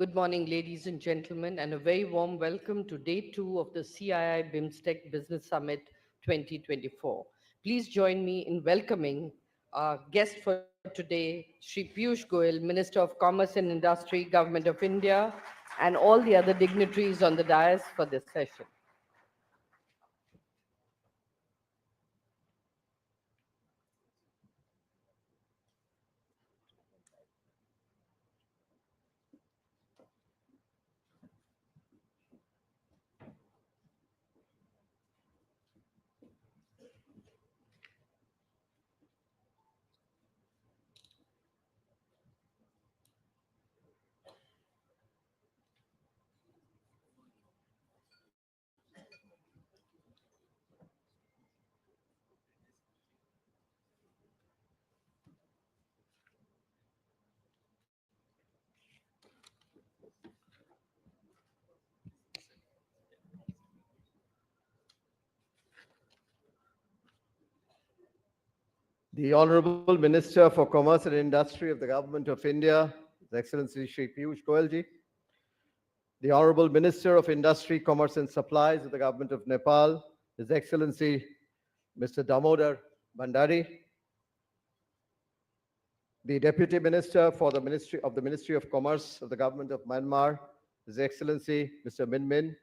Good morning, ladies and gentlemen, and a very warm welcome to day two of the CII BIMSTEC Business Summit 2024. Please join me in welcoming our guest for today, Shri Piyush Goyal, Minister of Commerce and Industry, Government of India, and all the other dignitaries on the dais for this session. The Honorable Minister for Commerce and Industry of the Government of India, His Excellency Shri Piyush Goyal ji, the Honorable Minister of Industry, Commerce and Supplies of the Government of Nepal, His Excellency Mr. Damodar Bhandari, the Deputy Minister for the Ministry of Commerce of the Government of Myanmar, His Excellency Mr. Min Min,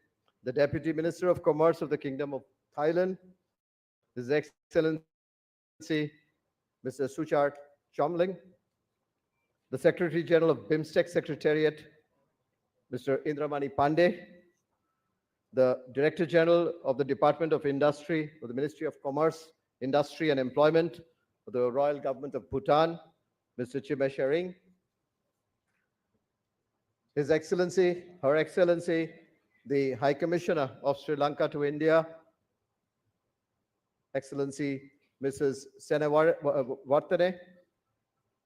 the Deputy Minister of Commerce of the Kingdom of Thailand, His Excellency Mr. Suchart Chomling, the Secretary General of BIMSTEC Secretariat, Mr. Indramani Pandey, the Director General of the Department of Industry of the Ministry of Commerce, Industry and Employment of the Royal Government of Bhutan, Mr. Chime Shering, His Excellency, Her Excellency, the High Commissioner of Sri Lanka to India, Excellency Mrs. Senavartane,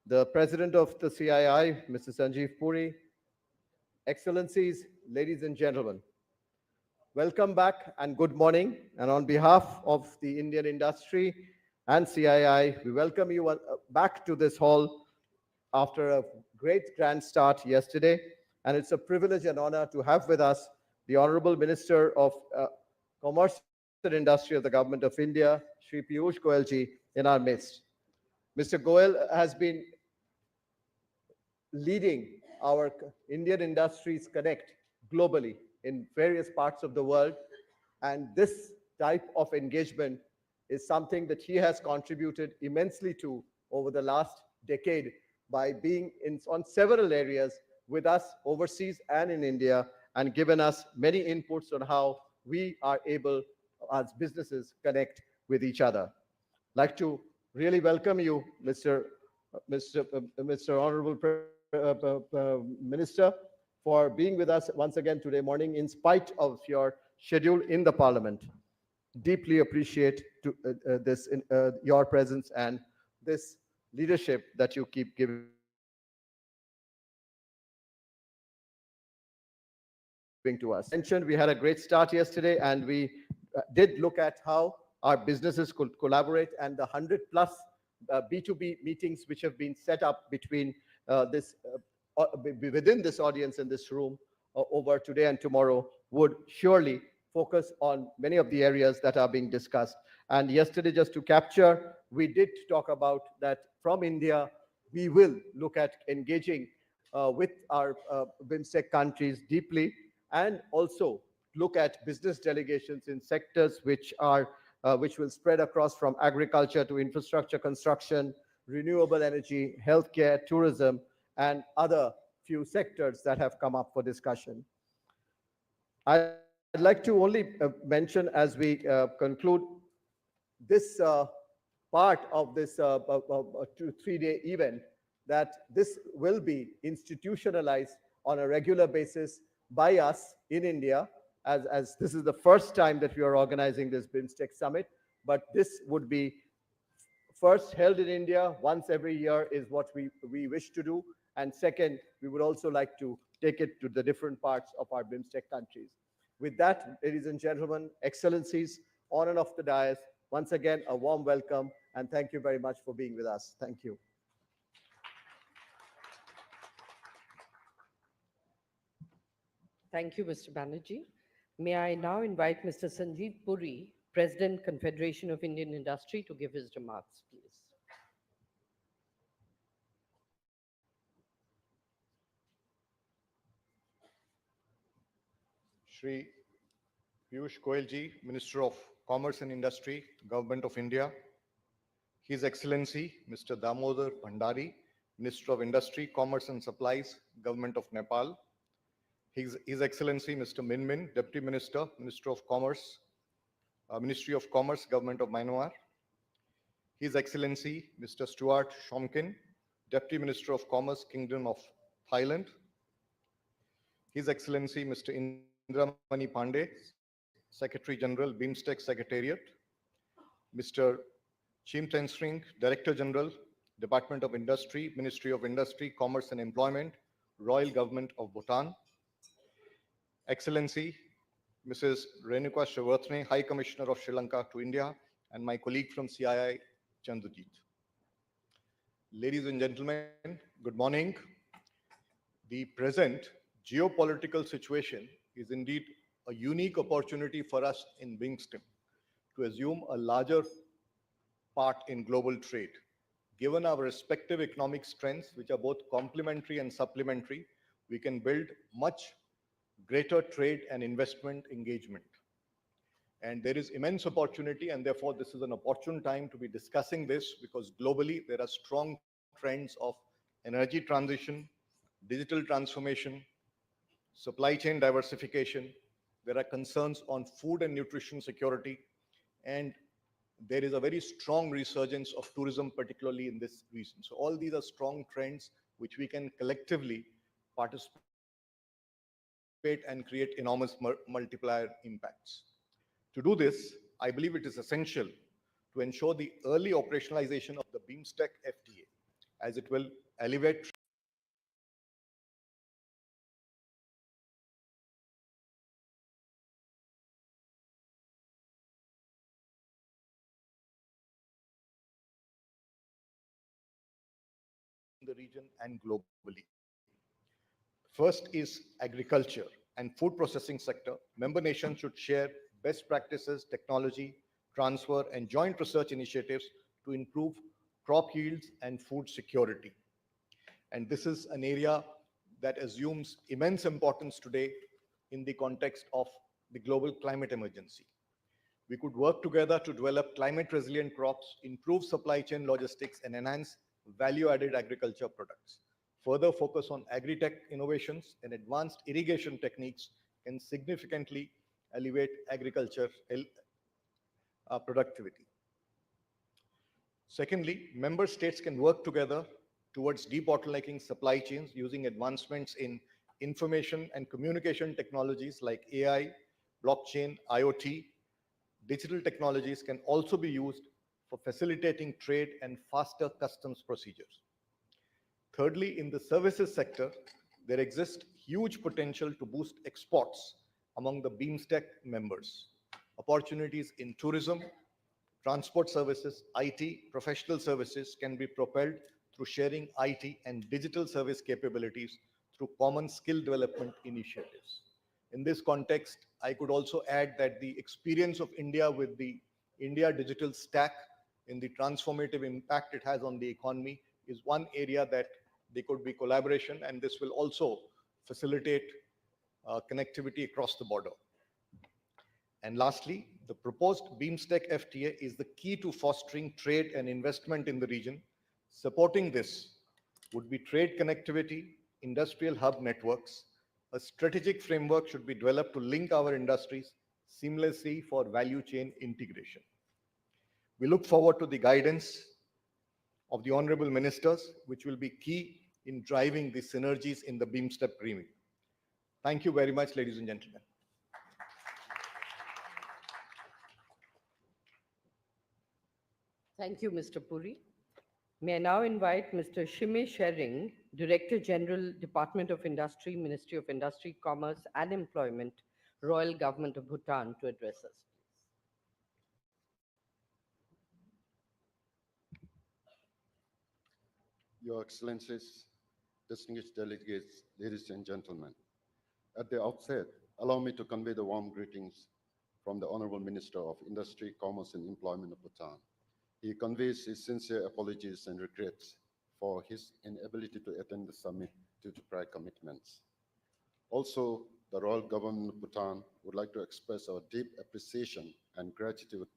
the President of the CII, Mr. Sanjeev Puri, Excellencies, ladies and gentlemen, welcome back and good morning. And on behalf of the Indian industry and CII, we welcome you back to this hall after a great grand start yesterday. And it's a privilege and honor to have with us the Honorable Minister of Commerce and Industry of the Government of India, Shri Piyush Goyal ji, in our midst. Mr. Goyal has been leading our Indian Industries Connect globally in various parts of the world. And this type of engagement is something that he has contributed immensely to over the last decade by being on several areas with us overseas and in India, and given us many inputs on how we are able, as businesses, connect with each other. Like to really welcome you, Mr. Honorable Minister, for being with us once again today morning in spite of your schedule in the Parliament. Deeply appreciate your presence and this leadership that you keep giving to us. Mentioned we had a great start yesterday, and we did look at how our businesses could collaborate, and the 100 plus B2B meetings which have been set up between within this audience in this room over today and tomorrow would surely focus on many of the areas that are being discussed. And yesterday, just to capture, we did talk about that from India, we will look at engaging with our BIMSTEC countries deeply, and also look at business delegations in sectors which will spread across from agriculture to infrastructure construction, renewable energy, healthcare, tourism, and other few sectors that have come up for discussion. I'd like to only mention as we conclude this part of this 3-day event that this will be institutionalized on a regular basis by us in India, as this is the first time that we are organizing this BIMSTEC Summit, but this would be first held in India once every year is what we wish to do. And second, we would also like to take it to the different parts of our BIMSTEC countries. With that, ladies and gentlemen, excellencies, on and off the dais, once again, a warm welcome, and thank you very much for being with us. Thank you. Thank you, Mr. Banerjee. May I now invite Mr. Sanjeev Puri, President, Confederation of Indian Industry, to give his remarks, please. Shri Piyush Goyal ji, Minister of Commerce and Industry, Government of India, His Excellency Mr. Damodar Bhandari, Minister of Industry, Commerce and Supplies, Government of Nepal, His Excellency Mr. Min Min, Deputy Minister, Minister of Commerce, Ministry of Commerce, Government of Myanmar, His Excellency Mr. Stuart Shomkin, Deputy Minister of Commerce, Kingdom of Thailand, His Excellency Mr. Indramani Pandey, Secretary General, BIMSTEC Secretariat, Mr. Chim Tensring, Director General, Department of Industry, Ministry of Industry, Commerce and Employment, Royal Government of Bhutan, Excellency Mrs. Renuka Srivathne, High Commissioner of Sri Lanka to India, and my colleague from CII, Chandrajit. Ladies and gentlemen, good morning. The present geopolitical situation is indeed a unique opportunity for us in BIMSTEC to assume a larger part in global trade. Given our respective economic strengths, which are both complementary and supplementary, we can build much greater trade and investment engagement. And there is immense opportunity, and therefore this is an opportune time to be discussing this, because globally there are strong trends of energy transition, digital transformation, supply chain diversification. There are concerns on food and nutrition security, and there is a very strong resurgence of tourism, particularly in this region. So all these are strong trends which we can collectively participate and create enormous multiplier impacts. To do this, I believe it is essential to ensure the early operationalization of the BIMSTEC FTA, as it will elevate trade in the region and globally. First is agriculture and food processing sector. Member nations should share best practices, technology, transfer, and joint research initiatives to improve crop yields and food security. And this is an area that assumes immense importance today in the context of the global climate emergency. We could work together to develop climate resilient crops, improve supply chain logistics, and enhance value added agriculture products. Further focus on agri-tech innovations and advanced irrigation techniques can significantly elevate agriculture productivity. Secondly, member states can work together towards debottlenecking supply chains using advancements in information and communication technologies like AI, blockchain, IoT. Digital technologies can also be used for facilitating trade and faster customs procedures. Thirdly, in the services sector, there exists huge potential to boost exports among the BIMSTEC members. Opportunities in tourism, transport services, IT, professional services can be propelled through sharing IT and digital service capabilities through common skill development initiatives. In this context, I could also add that the experience of India with the India digital stack in the transformative impact it has on the economy is one area that there could be collaboration, and this will also facilitate connectivity across the border. And lastly, the proposed BIMSTEC FTA is the key to fostering trade and investment in the region. Supporting this would be trade connectivity, industrial hub networks. A strategic framework should be developed to link our industries seamlessly for value chain integration. We look forward to the guidance of the honorable ministers, which will be key in driving the synergies in the BIMSTEC agreement. Thank you very much, ladies and gentlemen. Thank you, Mr. Puri. May I now invite Mr. Shime Shering, Director General, Department of Industry, Ministry of Industry, Commerce and Employment, Royal Government of Bhutan, to address us. Your Excellencies, distinguished delegates, ladies and gentlemen, At the outset, allow me to convey the warm greetings from the Honorable Minister of Industry, Commerce and Employment of Bhutan. He conveys his sincere apologies and regrets for his inability to attend the summit due to prior commitments. Also, the Royal Government of Bhutan would like to express our deep appreciation and gratitude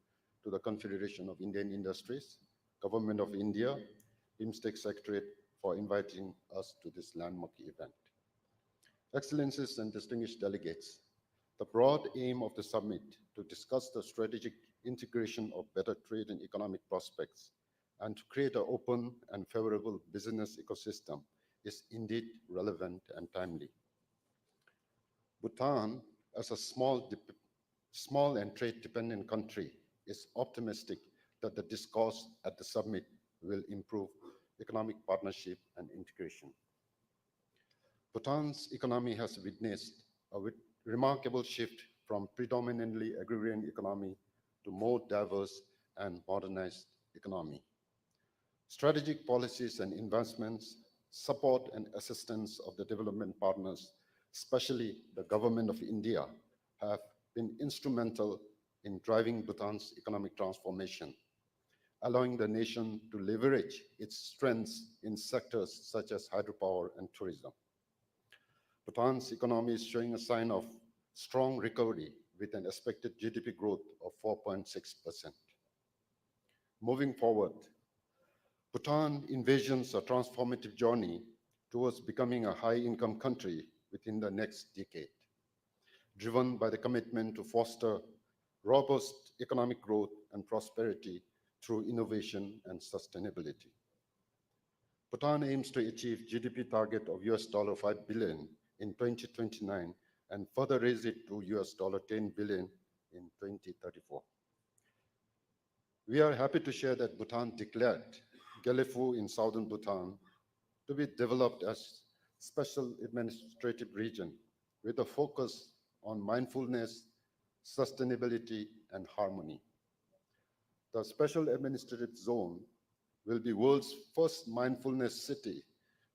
to the Confederation of Indian Industries, Government of India, BIMSTEC Secretariat for inviting us to this landmark event. Excellencies and distinguished delegates, the broad aim of the summit to discuss the strategic integration of better trade and economic prospects and to create an open and favorable business ecosystem is indeed relevant and timely. Bhutan, as a small and trade-dependent country, is optimistic that the discourse at the summit will improve economic partnership and integration. Bhutan's economy has witnessed a remarkable shift from predominantly agrarian economy to more diverse and modernized economy. Strategic policies and investments, support and assistance of the development partners, especially the Government of India, have been instrumental in driving Bhutan's economic transformation, allowing the nation to leverage its strengths in sectors such as hydropower and tourism. Bhutan's economy is showing a sign of strong recovery with an expected GDP growth of 4.6%. Moving forward, Bhutan envisions a transformative journey towards becoming a high-income country within the next decade, driven by the commitment to foster robust economic growth and prosperity through innovation and sustainability. Bhutan aims to achieve GDP target of $5 billion in 2029 and further raise it to $10 billion in 2034. We are happy to share that Bhutan declared Gyelephu in southern Bhutan to be developed as special administrative region with a focus on mindfulness, sustainability, and harmony. The special administrative zone will be world's first mindfulness city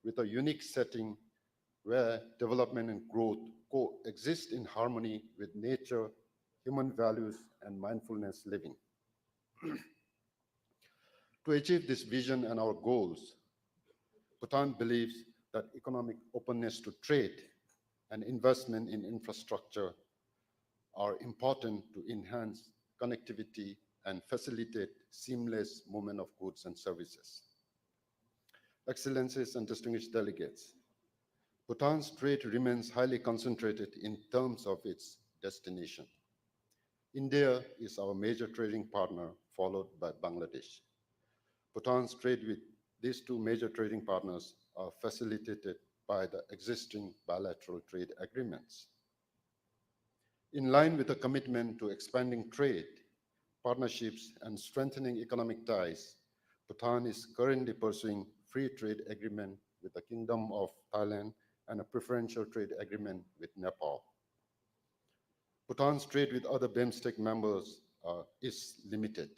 with a unique setting where development and growth coexist in harmony with nature, human values, and mindfulness living. To achieve this vision and our goals, Bhutan believes that economic openness to trade and investment in infrastructure are important to enhance connectivity and facilitate seamless movement of goods and services. Excellencies and distinguished delegates, Bhutan's trade remains highly concentrated in terms of its destination. India is our major trading partner, followed by Bangladesh. Bhutan's trade with these two major trading partners are facilitated by the existing bilateral trade agreements. In line with the commitment to expanding trade, partnerships, and strengthening economic ties, Bhutan is currently pursuing free trade agreement with the Kingdom of Thailand and a preferential trade agreement with Nepal. Bhutan's trade with other BIMSTEC members is limited.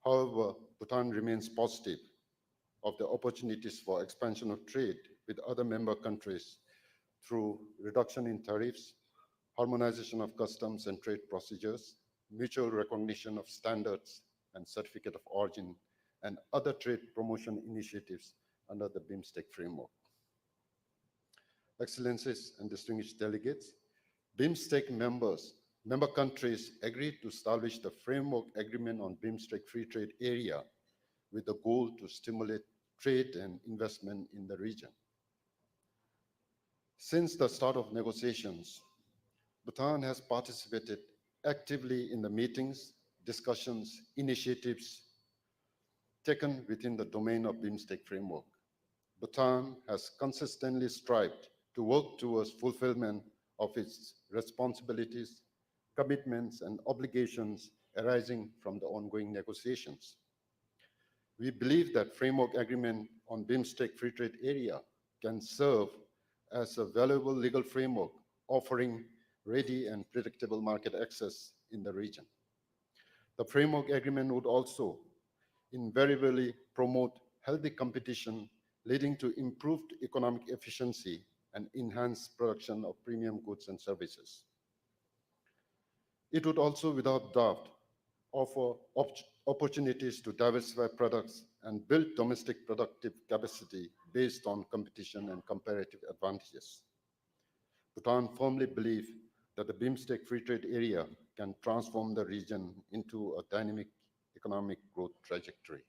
However, Bhutan remains positive of the opportunities for expansion of trade with other member countries through reduction in tariffs, harmonization of customs and trade procedures, mutual recognition of standards and certificate of origin, and other trade promotion initiatives under the BIMSTEC framework. Excellencies and distinguished delegates, BIMSTEC member countries agreed to establish the framework agreement on BIMSTEC free trade area with the goal to stimulate trade and investment in the region. Since the start of negotiations, Bhutan has participated actively in the meetings, discussions, initiatives taken within the domain of BIMSTEC framework. Bhutan has consistently strived to work towards fulfillment of its responsibilities, commitments, and obligations arising from the ongoing negotiations. We believe that framework agreement on BIMSTEC free trade area can serve as a valuable legal framework offering ready and predictable market access in the region. The framework agreement would also invariably promote healthy competition, leading to improved economic efficiency and enhance production of premium goods and services. It would also, without doubt, offer opportunities to diversify products and build domestic productive capacity based on competition and comparative advantages. Bhutan firmly believes that the BIMSTEC Free Trade Area can transform the region into a dynamic economic growth trajectory.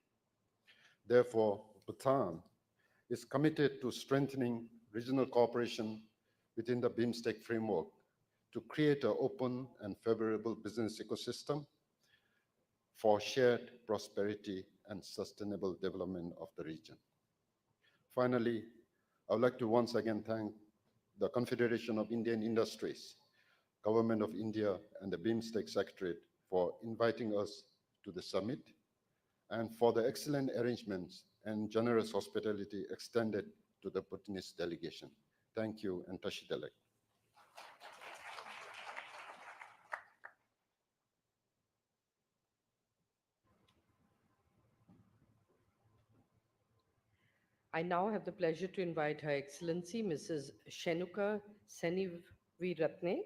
Therefore, Bhutan is committed to strengthening regional cooperation within the BIMSTEC framework to create an open and favorable business ecosystem for shared prosperity and sustainable development of the region. Finally, I would like to once again thank the Confederation of Indian Industries, Government of India, and the BIMSTEC Secretariat for inviting us to the summit and for the excellent arrangements and generous hospitality extended to the Bhutanese delegation. Thank you, and Tashidelek. I now have the pleasure to invite Her Excellency Mrs. Shenuka Seniviratne,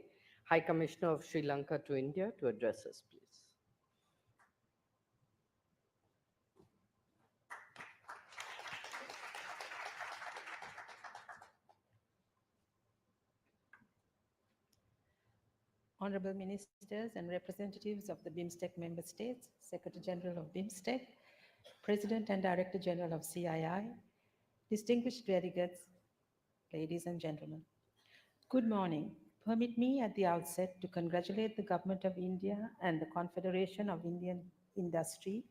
High Commissioner of Sri Lanka to India, to address us, please. Honorable Ministers and representatives of the BIMSTEC member states, Secretary General of BIMSTEC, President and Director General of CII, distinguished delegates, ladies and gentlemen. Good morning. Permit me at the outset to congratulate the Government of India and the Confederation of Indian Industry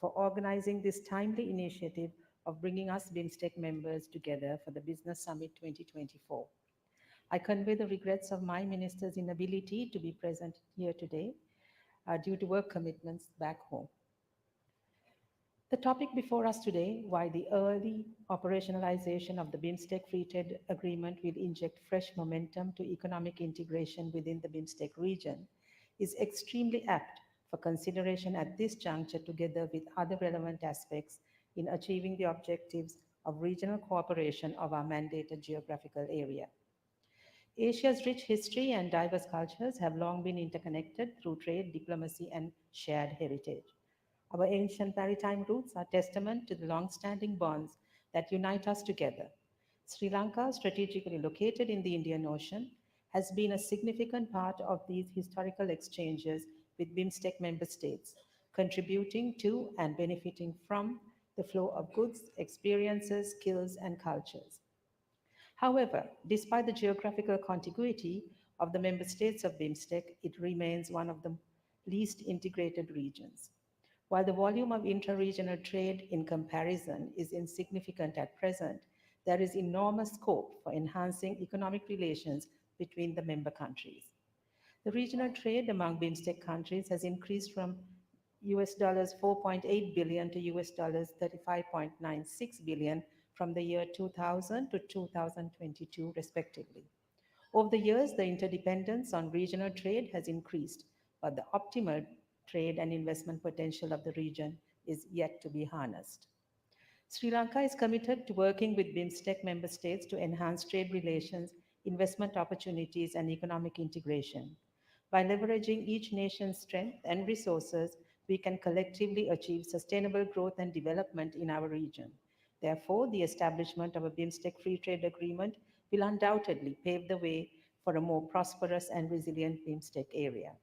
for organizing this timely initiative of bringing us BIMSTEC members together for the Business Summit 2024. I convey the regrets of my minister's inability to be present here today due to work commitments back home. The topic before us today, why the early operationalization of the BIMSTEC Free Trade Agreement will inject fresh momentum to economic integration within the BIMSTEC region, is extremely apt for consideration at this juncture together with other relevant aspects in achieving the objectives of regional cooperation of our mandated geographical area. Asia's rich history and diverse cultures have long been interconnected through trade, diplomacy, and shared heritage. Our ancient maritime roots are testament to the long-standing bonds that unite us together. Sri Lanka, strategically located in the Indian Ocean, has been a significant part of these historical exchanges with BIMSTEC member states, contributing to and benefiting from the flow of goods, experiences, skills, and cultures. However, despite the geographical contiguity of the member states of BIMSTEC, it remains one of the least integrated regions. While the volume of intra-regional trade in comparison is insignificant at present, there is enormous scope for enhancing economic relations between the member countries. The regional trade among BIMSTEC countries has increased from US dollars 4.8 billion to US dollars 35.96 billion from the year 2000 to 2022 respectively. Over the years, the interdependence on regional trade has increased, but the optimal trade and investment potential of the region is yet to be harnessed. Sri Lanka is committed to working with BIMSTEC member states to enhance trade relations, investment opportunities, and economic integration. By leveraging each nation's strength and resources, we can collectively achieve sustainable growth and development in our region. Therefore, the establishment of a BIMSTEC Free Trade Agreement will undoubtedly pave the way for a more prosperous and resilient BIMSTEC area.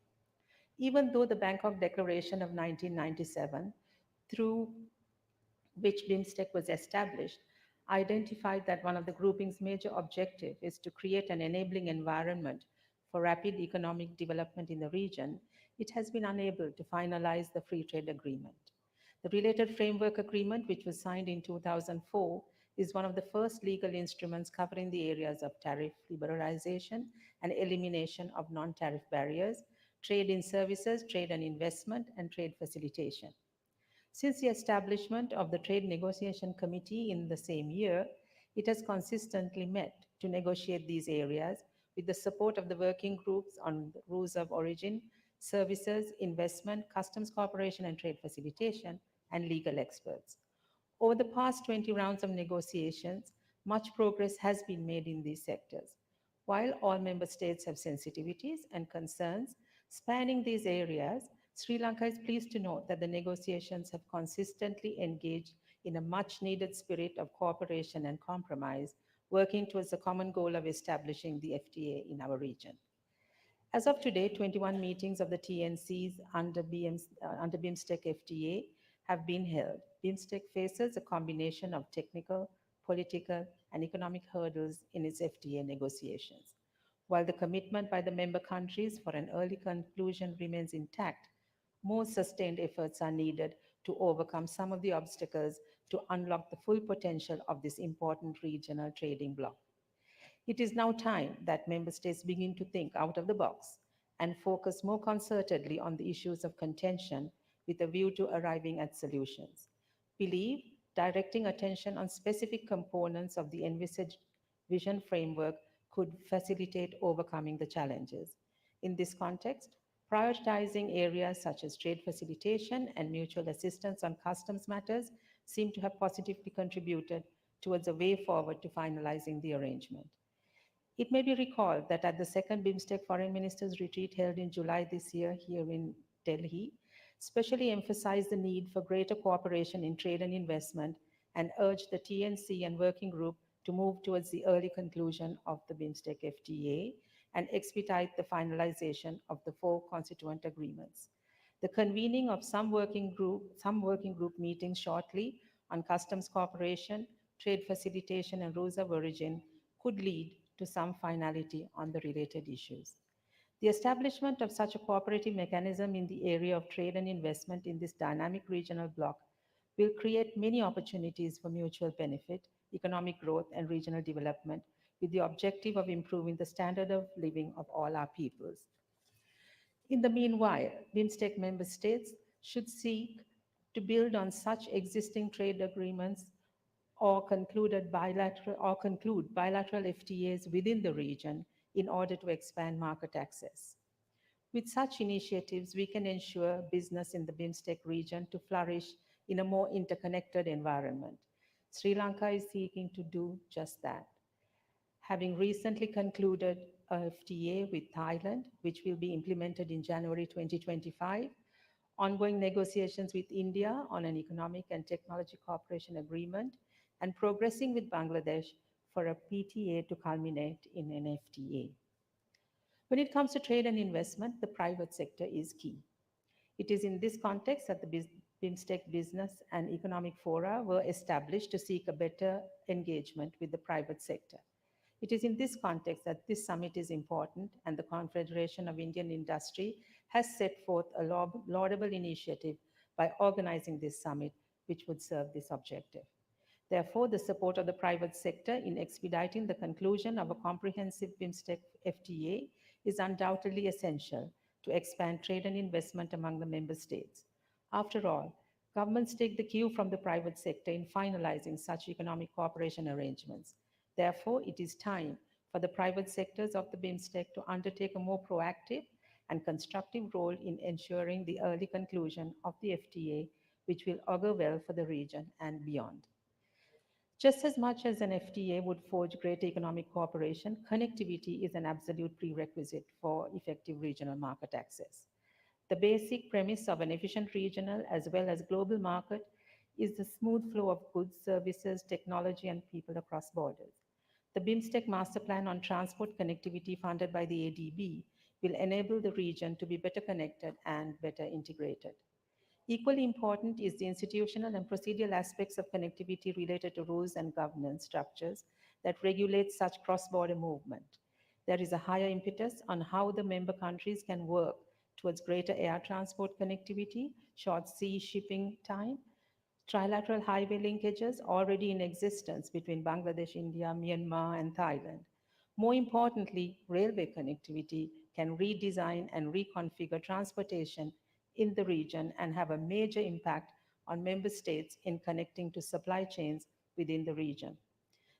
Even though the Bangkok Declaration of 1997, through which BIMSTEC was established, identified that one of the grouping's major objectives is to create an enabling environment for rapid economic development in the region, it has been unable to finalize the free trade agreement. The related framework agreement, which was signed in 2004, is one of the first legal instruments covering the areas of tariff liberalization and elimination of non-tariff barriers, trade in services, trade and investment, and trade facilitation. Since the establishment of the Trade Negotiation Committee in the same year, it has consistently met to negotiate these areas with the support of the working groups on the rules of origin, services, investment, customs cooperation and trade facilitation, and legal experts. Over the past 20 rounds of negotiations, Much progress has been made in these sectors. While all member states have sensitivities and concerns spanning these areas, Sri Lanka is pleased to note that the negotiations have consistently engaged in a much needed spirit of cooperation and compromise, working towards the common goal of establishing the FTA in our region. As of today, 21 meetings of the TNCs under BIMSTEC FTA have been held. BIMSTEC faces a combination of technical, political, and economic hurdles in its FTA negotiations. While the commitment by the member countries for an early conclusion remains intact, more sustained efforts are needed to overcome some of the obstacles to unlock the full potential of this important regional trading bloc. It is now time that member states begin to think out of the box and focus more concertedly on the issues of contention with a view to arriving at solutions. Believe directing attention on specific components of the envisaged vision framework could facilitate overcoming the challenges. In this context, prioritizing areas such as trade facilitation and mutual assistance on customs matters seem to have positively contributed towards a way forward to finalizing the arrangement. It may be recalled that at the second BIMSTEC Foreign Ministers Retreat held in July this year here in Delhi, specially emphasized the need for greater cooperation in trade and investment and urged the TNC and working group to move towards the early conclusion of the BIMSTEC FTA and expedite the finalization of the four constituent agreements. The convening of some working group meetings shortly on customs cooperation, trade facilitation, and rules of origin could lead to some finality on the related issues. The establishment of such a cooperative mechanism in the area of trade and investment in this dynamic regional bloc will create many opportunities for mutual benefit, economic growth, and regional development with the objective of improving the standard of living of all our peoples. In the meanwhile, BIMSTEC member states should seek to build on such existing trade agreements or conclude bilateral FTAs within the region in order to expand market access. With such initiatives, we can ensure business in the BIMSTEC region to flourish in a more interconnected environment. Sri Lanka is seeking to do just that. Having recently concluded a FTA with Thailand, which will be implemented in January 2025, ongoing negotiations with India on an economic and technology cooperation agreement, and progressing with Bangladesh for a PTA to culminate in an FTA. When it comes to trade and investment, the private sector is key. It is in this context that the BIMSTEC Business and Economic Fora were established to seek a better engagement with the private sector. It is in this context that this summit is important, and the Confederation of Indian Industry has set forth a laudable initiative by organizing this summit, which would serve this objective. Therefore, the support of the private sector in expediting the conclusion of a comprehensive BIMSTEC FTA is undoubtedly essential to expand trade and investment among the member states. After all, governments take the cue from the private sector in finalizing such economic cooperation arrangements. Therefore, it is time for the private sectors of the BIMSTEC to undertake a more proactive and constructive role in ensuring the early conclusion of the FTA, which will augur well for the region and beyond. Just as much as an FTA would forge greater economic cooperation, connectivity is an absolute prerequisite for effective regional market access. The basic premise of an efficient regional as well as global market is the smooth flow of goods, services, technology, and people across borders. The BIMSTEC Master Plan on Transport Connectivity funded by the ADB will enable the region to be better connected and better integrated. Equally important is the institutional and procedural aspects of connectivity related to rules and governance structures that regulate such cross-border movement. There is a higher impetus on how the member countries can work towards greater air transport connectivity, short sea shipping time, trilateral highway linkages already in existence between Bangladesh, India, Myanmar, and Thailand. More importantly, railway connectivity can redesign and reconfigure transportation in the region and have a major impact on member states in connecting to supply chains within the region.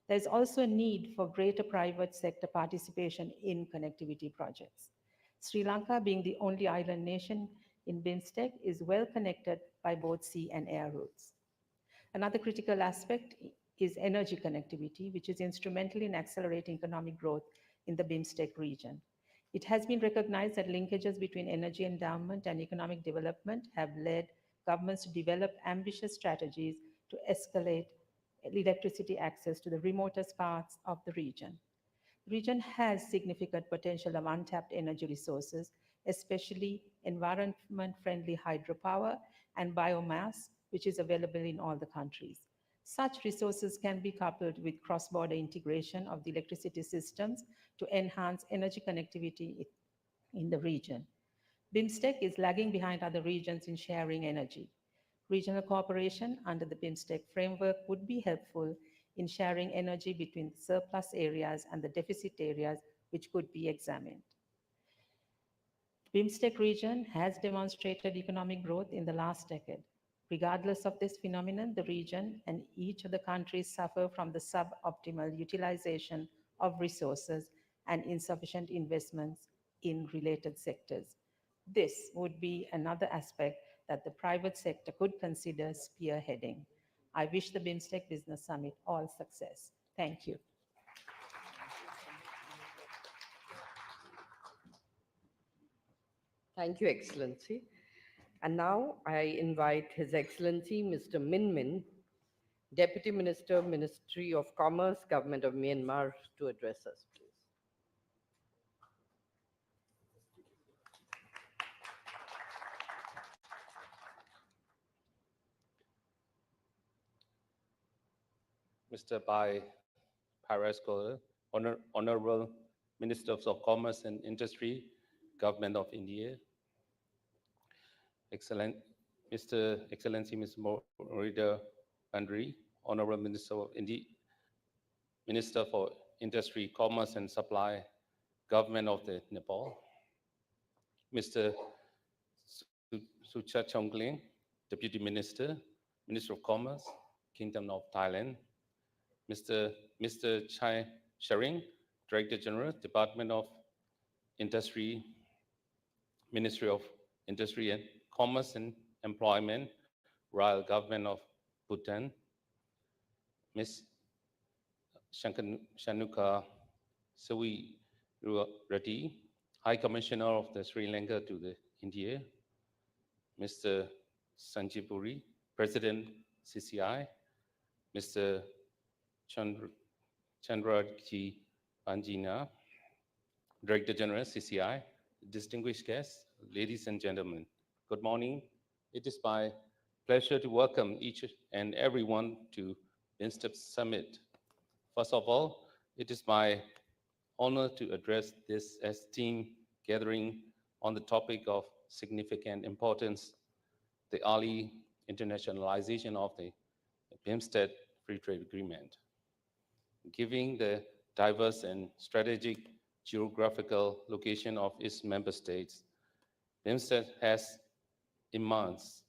There is also a need for greater private sector participation in connectivity projects. Sri Lanka, being the only island nation in BIMSTEC, is well connected by both sea and air routes. Another critical aspect is energy connectivity, which is instrumental in accelerating economic growth in the BIMSTEC region. It has been recognized that linkages between energy endowment and economic development have led governments to develop ambitious strategies to escalate electricity access to the remotest parts of the region. The region has significant potential of untapped energy resources, especially environment-friendly hydropower and biomass, which is available in all the countries. Such resources can be coupled with cross-border integration of the electricity systems to enhance energy connectivity in the region. BIMSTEC is lagging behind other regions in sharing energy. Regional cooperation under the BIMSTEC framework would be helpful in sharing energy between the surplus areas and the deficit areas, which could be examined. The BIMSTEC region has demonstrated economic growth in the last decade. Regardless of this phenomenon, the region and each of the countries suffer from the suboptimal utilization of resources and insufficient investments in related sectors. This would be another aspect that the private sector could consider spearheading. I wish the BIMSTEC Business Summit all success. Thank you. Thank you, Excellency. And now I invite His Excellency Mr. Min Min, Deputy Minister, Ministry of Commerce, Government of Myanmar, to address us, please. Mr. Bai Paraskol, Honorable Ministers of Commerce and Industry, Government of India, Excellent, Excellency Ms. Morida Bandri, Honorable Minister of India, Minister for Industry, Commerce and Supply, Government of the Nepal, Mr. Suchat Chongling, Deputy Minister, Minister of Commerce, Kingdom of Thailand, Mr. Chai Sharing, Director General, Department of Industry, Ministry of Industry and Commerce and Employment, Royal Government of Bhutan, Ms. Shanuka Sawi Reddy, High Commissioner of the Sri Lanka to the India, Mr. Sanjeev Puri, President CCI, Mr. Chandraji Panjina, Director General CCI, distinguished guests, ladies and gentlemen, good morning. It is my pleasure to welcome each and everyone to BIMSTEC Summit. First of all, it is my honor to address this esteemed gathering on the topic of significant importance, the early internationalization of the BIMSTEC Free Trade Agreement. Given the diverse and strategic geographical location of its member states, BIMSTEC has immense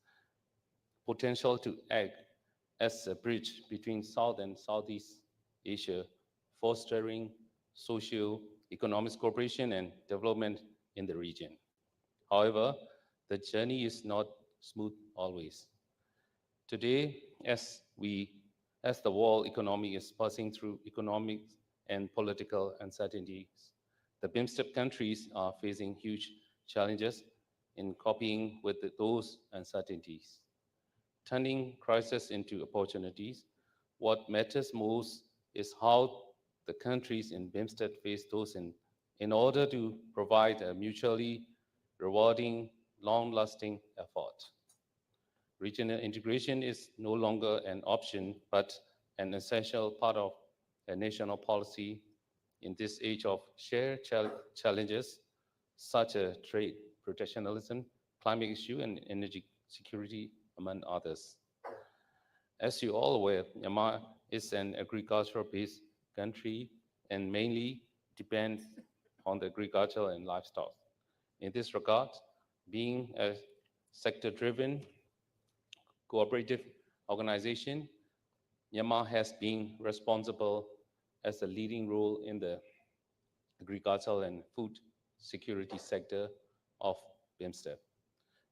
potential to act as a bridge between South and Southeast Asia, fostering socio-economic cooperation and development in the region. However, the journey is not smooth always. Today, as the world economy is passing through economic and political uncertainties, the BIMSTEC countries are facing huge challenges in coping with those uncertainties. Turning crisis into opportunities, what matters most is how the countries in BIMSTEC face those in order to provide a mutually rewarding, long-lasting effort. Regional integration is no longer an option, but an essential part of a national policy in this age of shared challenges such as trade, protectionism, climate issue, and energy security, among others. As you all aware, Myanmar is an agricultural-based country and mainly depends on the agriculture and livestock. In this regard, being a sector-driven cooperative organization, Myanmar has been responsible as a leading role in the agricultural and food security sector of BIMSTEC.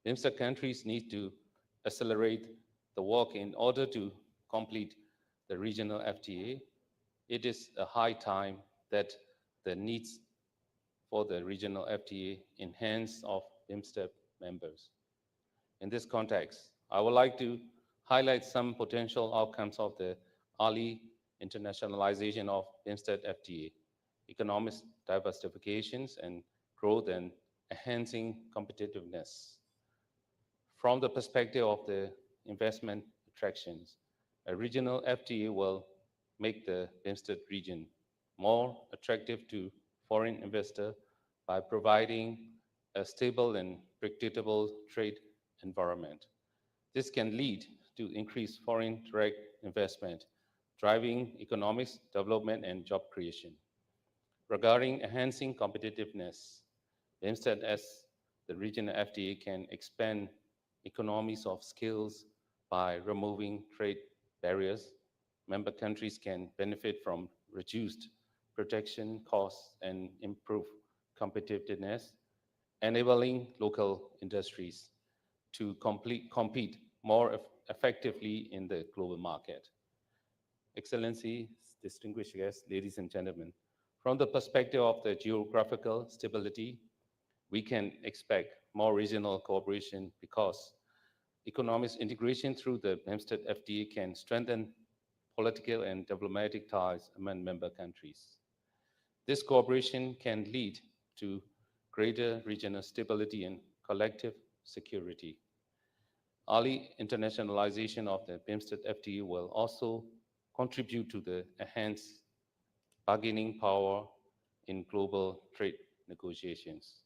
BIMSTEC countries need to accelerate the work in order to complete the regional FTA, it is a high time that the needs for the regional FTA enhance of BIMSTEC members. In this context, I would like to highlight some potential outcomes of the early internationalization of BIMSTEC FTA, economic diversifications and growth and enhancing competitiveness. From the perspective of the investment attractions, a regional FTA will make the BIMSTEC region more attractive to foreign investors by providing a stable and predictable trade environment. This can lead to increased foreign direct investment, driving economic development and job creation. Regarding enhancing competitiveness, instead as the regional FTA can expand economies of skills by removing trade barriers, member countries can benefit from reduced protection costs and improve competitiveness, enabling local industries to compete more effectively in the global market. Excellencies, distinguished guests, ladies and gentlemen, from the perspective of the geographical stability, we can expect more regional cooperation because economic integration through the BIMSTEC FTA can strengthen political and diplomatic ties among member countries. This cooperation can lead to greater regional stability and collective security. Early internationalization of the BIMSTEC FTA will also contribute to the enhanced bargaining power in global trade negotiations.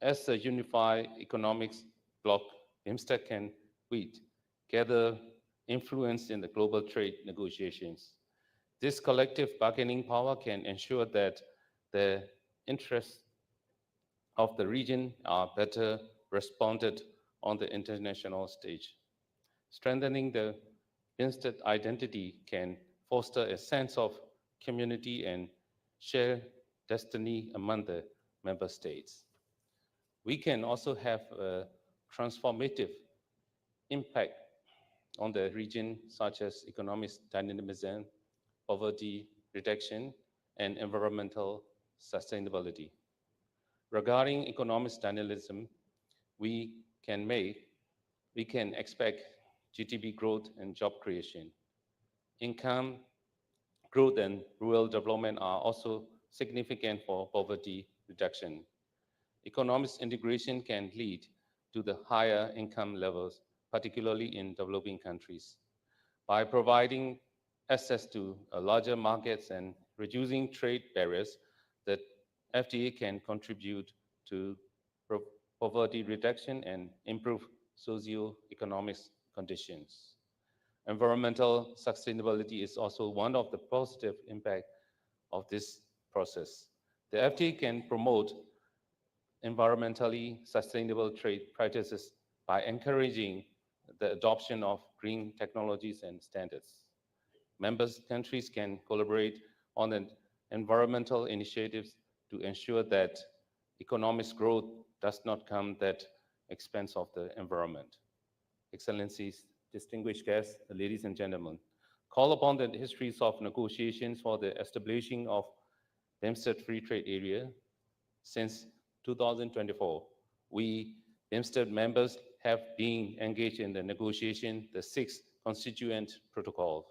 As a unified economics bloc, BIMSTEC can gather influence in the global trade negotiations. This collective bargaining power can ensure that the interests of the region are better responded on the international stage. Strengthening the BIMSTEC identity can foster a sense of community and shared destiny among the member states. We can also have a transformative impact on the region, such as economic dynamism, poverty reduction, and environmental sustainability. Regarding economic dynamism, we can expect GDP growth and job creation. Income growth and rural development are also significant for poverty reduction. Economic integration can lead to the higher income levels, particularly in developing countries. By providing access to larger markets and reducing trade barriers, the FTA can contribute to poverty reduction and improve socio-economic conditions. Environmental sustainability is also one of the positive impacts of this process. The FTA can promote environmentally sustainable trade practices by encouraging the adoption of green technologies and standards. Member countries can collaborate on environmental initiatives to ensure that economic growth does not come at the expense of the environment. Excellencies, distinguished guests, ladies and gentlemen, call upon the histories of negotiations for the establishing of BIMSTEC Free Trade Area. Since 2024, we BIMSTEC members have been engaged in the negotiation, the 6 constituent protocols.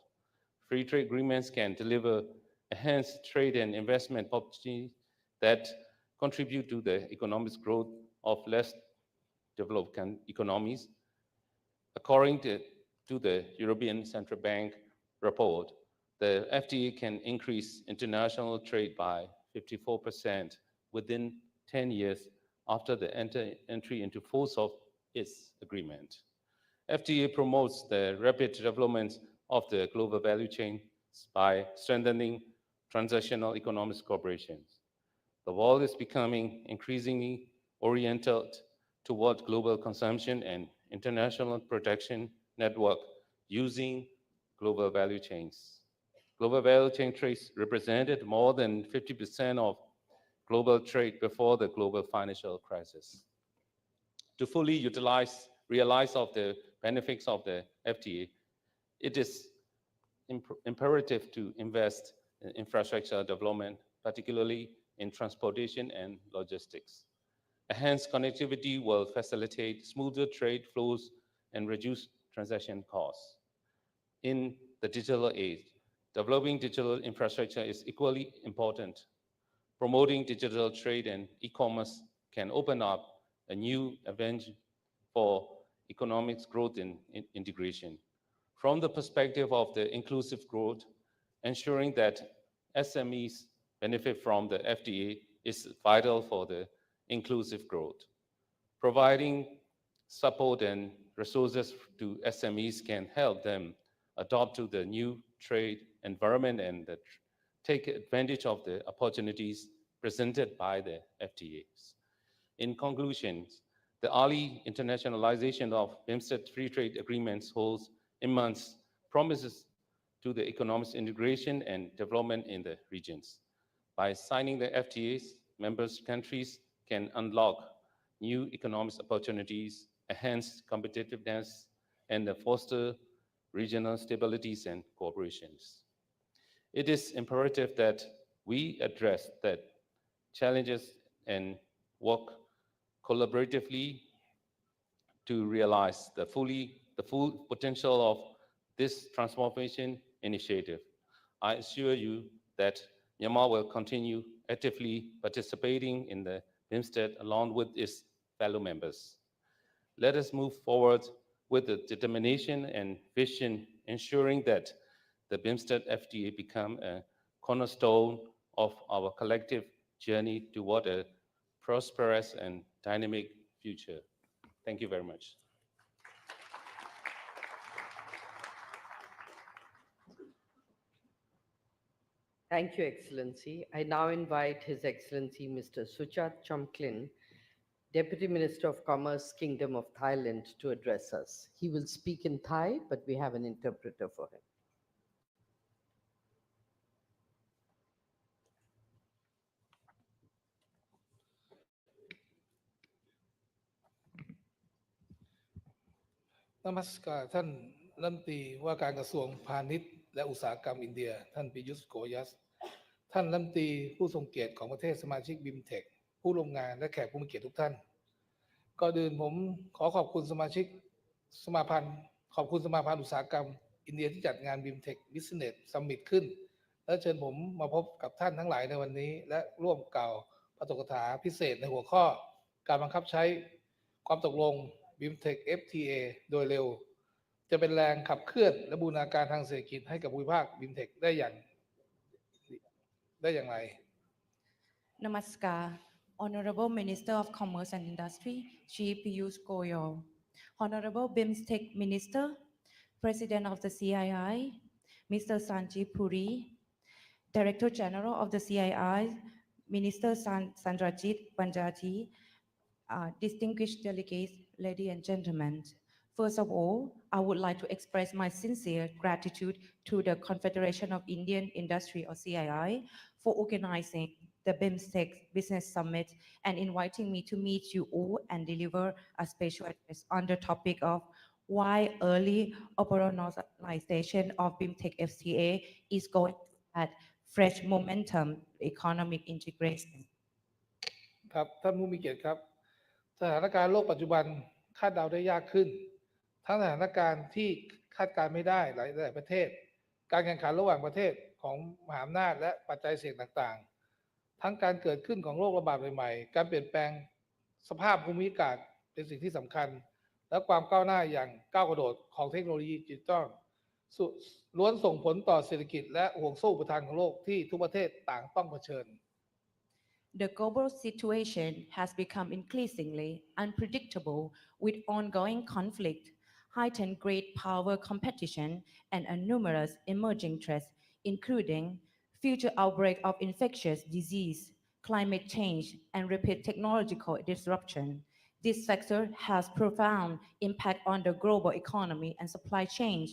Free trade agreements can deliver enhanced trade and investment opportunities that contribute to the economic growth of less developed economies. According to the European Central Bank report, the FTA can increase international trade by 54% within 10 years after the entry into force of its agreement. FTA promotes the rapid development of the global value chain by strengthening transactional economic cooperation. The world is becoming increasingly oriented toward global consumption and international production network using global value chains. Global value chain trades represented more than 50% of global trade before the global financial crisis. To fully realize of the benefits of the FTA, it is imperative to invest in infrastructure development, particularly in transportation and logistics. Enhanced connectivity will facilitate smoother trade flows and reduce transaction costs. In the digital age, developing digital infrastructure is equally important. Promoting digital trade and e-commerce can open up a new avenue for economic growth and integration. From the perspective of the inclusive growth, ensuring that SMEs benefit from the FTA is vital for the inclusive growth. Providing support and resources to SMEs can help them adapt to the new trade environment and take advantage of the opportunities presented by the FTAs. In conclusion, the early internationalization of BIMSTEC free trade agreements holds immense promises to the economic integration and development in the regions. By signing the FTAs, member countries can unlock new economic opportunities, enhance competitiveness, and foster regional stabilities and cooperations. It is imperative that we address that challenges and work collaboratively to realize the full potential of this transformation initiative. I assure you that Myanmar will continue actively participating in the BIMSTEC along with its fellow members. Let us move forward with the determination and vision, ensuring that the BIMSTEC FTA become a cornerstone of our collective journey toward a prosperous and dynamic future. Thank you very much. Thank you, Excellency. I now invite His Excellency Mr. Suchat Chamklin, Deputy Minister of Commerce, Kingdom of Thailand, to address us. He will speak in Thai, but we have an interpreter for him. นมัสการท่านรัฐมนตรีว่าการกระทรวงพาณิชย์และอุตสาหกรรมอินเดียท่านปิยุชโกยัสท่านรัฐมนตรีผู้ทรงเกียรติของประเทศสมาชิกบิมเทคผู้ร่วมงานและแขกผู้มีเกียรติทุกท่านก่อนอื่นผมขอขอบคุณสมาชิกสมาพันธ์อุตสาหกรรมอินเดียที่จัดงานบิมเทค Business Summit ขึ้นและเชิญผมมาพบกับท่านทั้งหลายในวันนี้และร่วมกล่าวปาฐกถาพิเศษในหัวข้อการบังคับใช้ความตกลงBIMSTEC FTA โดยเร็วจะเป็นแรงขับเคลื่อนและบูรณาการทางเศรษฐกิจให้กับภูมิภาค BIMSTEC ได้อย่างไร Namaskar, Honorable Minister of Commerce and Industry, Chief Piyush Goyal, Honorable BIMSTEC Minister, President of the CII, Mr. Sanjeev Puri, Director General of the CII, Minister Sandrajit Banjati, distinguished delegates, ladies and gentlemen. First of all, I would like to express my sincere gratitude to the Confederation of Indian Industry or CII for organizing the BIMSTEC Business Summit and inviting me to meet you all and deliver a special address on the topic of why early operationalization of BIMSTEC FTA is going to add fresh momentum to economic integration. ครับท่านผู้มีเกียรติครับสถานการณ์โลกปัจจุบันคาดเดาได้ยากขึ้นทั้งสถานการณ์ที่คาดการณ์ไม่ได้หลายประเทศการแข่งขันระหว่างประเทศของมหาอำนาจและปัจจัยเสี่ยงต่างๆทั้งการเกิดขึ้นของโรคระบาดใหม่ๆการเปลี่ยนแปลงสภาพภูมิอากาศเป็นสิ่งที่สำคัญและความก้าวหน้าอย่างก้าวกระโดดของเทคโนโลยีดิจิทัลล้วนส่งผลต่อเศรษฐกิจและห่วงโซ่อุปทานของโลกที่ทุกประเทศต่างต้องเผชิญThe global situation has become increasingly unpredictable with ongoing conflict, heightened great power competition, and numerous emerging threats, including future outbreak of infectious disease, climate change, and rapid technological disruption. This factor has profound impact on the global economy and supply chains,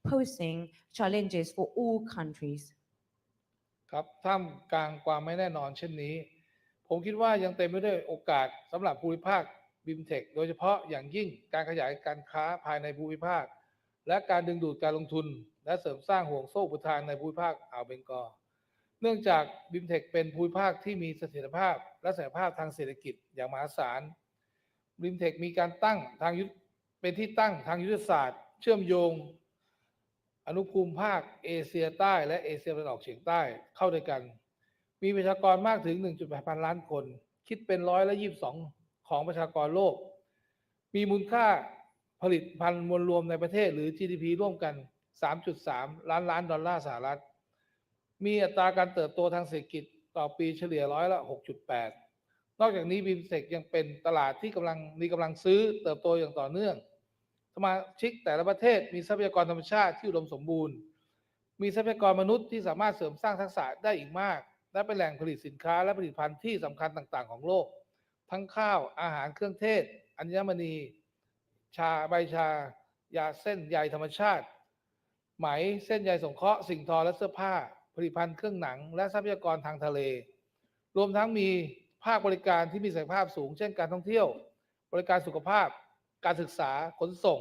posing challenges for all countries. ครับท่ามกลางความไม่แน่นอนเช่นนี้ผมคิดว่ายังเต็มไปด้วยโอกาสสำหรับภูมิภาค BIMSTEC โดยเฉพาะอย่างยิ่งการขยายการค้าภายในภูมิภาคและการดึงดูดการลงทุน และเสริมสร้างห่วงโซ่อุปทานในภูมิภาคอ่าวเบงกอลเนื่องจากบิมเทคเป็นภูมิภาคที่มีเสถียรภาพและศักยภาพทางเศรษฐกิจอย่างมหาศาลบิมเทคมีการตั้งทางเป็นที่ตั้งทางยุทธศาสตร์เชื่อมโยงอนุภูมิภาคเอเชียใต้และเอเชียตะวันออกเฉียงใต้เข้าด้วยกันมีประชากรมากถึง 1.8 พันล้านคนคิดเป็น22%ของประชากรโลกมีมูลค่าผลิตภัณฑ์มวลรวมในประเทศหรือ GDP ร่วมกัน 3.3 ล้านล้านดอลลาร์สหรัฐมีอัตราการเติบโตทางเศรษฐกิจต่อปีเฉลี่ย6.8%นอกจากนี้บิมสเต็กยังเป็นตลาดที่มีกำลังซื้อเติบโตอย่างต่อเนื่องสมาชิกแต่ละประเทศมีทรัพยากรธรรมชาติที่อุดมสมบูรณ์มีทรัพยากรมนุษย์ที่สามารถเสริมสร้างทักษะได้อีกมากและเป็นแหล่งผลิตสินค้าและผลิตภัณฑ์ที่สำคัญต่างๆของโลกทั้งข้าวอาหารเครื่องเทศอัญมณีชาใบชายาเส้นใยธรรมชาติไหมเส้นใยสงเคราะห์สิ่งทอและเสื้อผ้าผลิตภัณฑ์เครื่องหนังและทรัพยากรทางทะเลรวมทั้งมีภาคบริการที่มีศักยภาพสูงเช่นการท่องเที่ยวบริการสุขภาพการศึกษาขนส่ง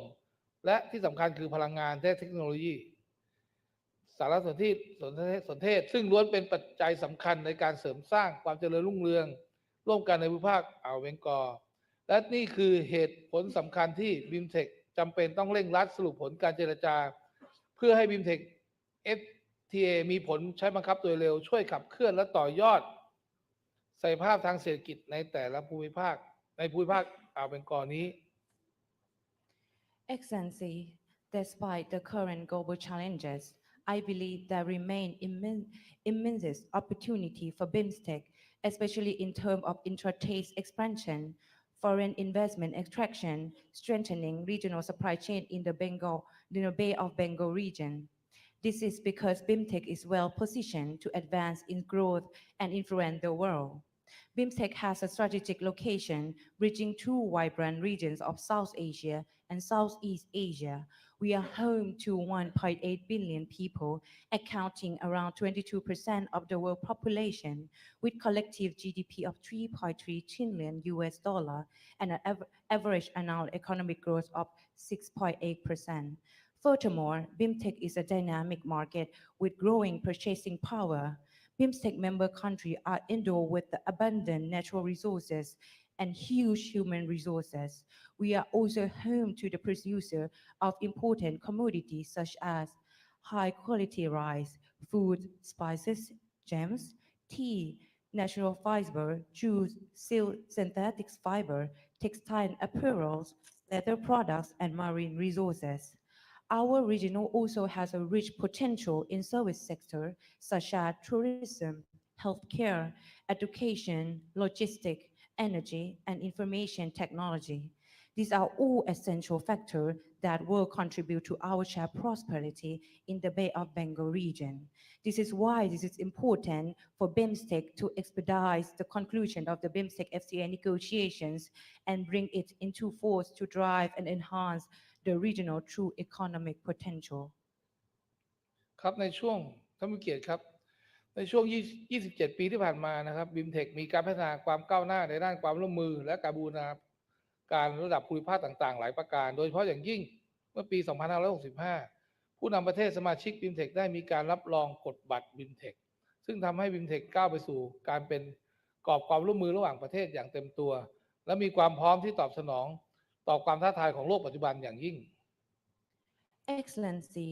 และที่สำคัญคือพลังงานและเทคโนโลยีสารสนเทศซึ่งล้วนเป็นปัจจัยสำคัญในการเสริมสร้างความเจริญรุ่งเรืองร่วมกันในภูมิภาคอ่าวเบงกอลและนี่คือเหตุผลสำคัญที่บิมเทคจำเป็นต้องเร่งรัดสรุปผลการเจรจาเพื่อให้บิมเทค FTA มีผลใช้บังคับโดยเร็วช่วยขับเคลื่อนและต่อยอดศักยภาพทางเศรษฐกิจในแต่ละภูมิภาคอ่าวเบงกอลนี้ Excellency, despite the current global challenges, I believe there remain immense opportunity for BIMSTEC, especially in terms of intra-trade expansion, foreign investment attraction, strengthening regional supply chain in the Bay of Bengal region. This is because BIMTech is well positioned to advance in growth and influence the world. BIMTech has a strategic location bridging two vibrant regions of South Asia and Southeast Asia. We are home to 1.8 billion people, accounting around 22% of the world population, with collective GDP of 3.3 trillion US dollar and an average annual economic growth of 6.8%. Furthermore, BIMTech is a dynamic market with growing purchasing power. BIMSTEC member countries are endowed with the abundant natural resources and huge human resources. We are also home to the producer of important commodities such as high-quality rice, food, spices, gems, tea, natural fiber, juice, silk, synthetic fiber, textile apparels, leather products, and marine resources. Our region also has a rich potential in service sector such as tourism, healthcare, education, logistics, energy, and information technology. These are all essential factors that will contribute to our shared prosperity in the Bay of Bengal region. This is why this is important for BIMSTEC to expedite the conclusion of the BIMSTEC FTA negotiations and bring it into force to drive and enhance the regional true economic potential. ครับในช่วงท่านผู้เกียรติครับในช่วง27 ปีที่ผ่านมานะครับบิมเทคมีการพัฒนาความก้าวหน้าในด้านความร่วมมือและการบูรณาการระดับภูมิภาคต่างๆหลายประการโดยเฉพาะอย่างยิ่งเมื่อปี 2565 ผู้นำประเทศสมาชิกบิมเทคได้มีการรับรองกฎบัตรบิมเทคซึ่งทำให้บิมเทคก้าวไปสู่การเป็นกรอบความร่วมมือระหว่างประเทศอย่างเต็มตัวและมีความพร้อมที่ตอบสนองต่อความท้าทายของโลกปัจจุบันอย่างยิ่ง Excellency,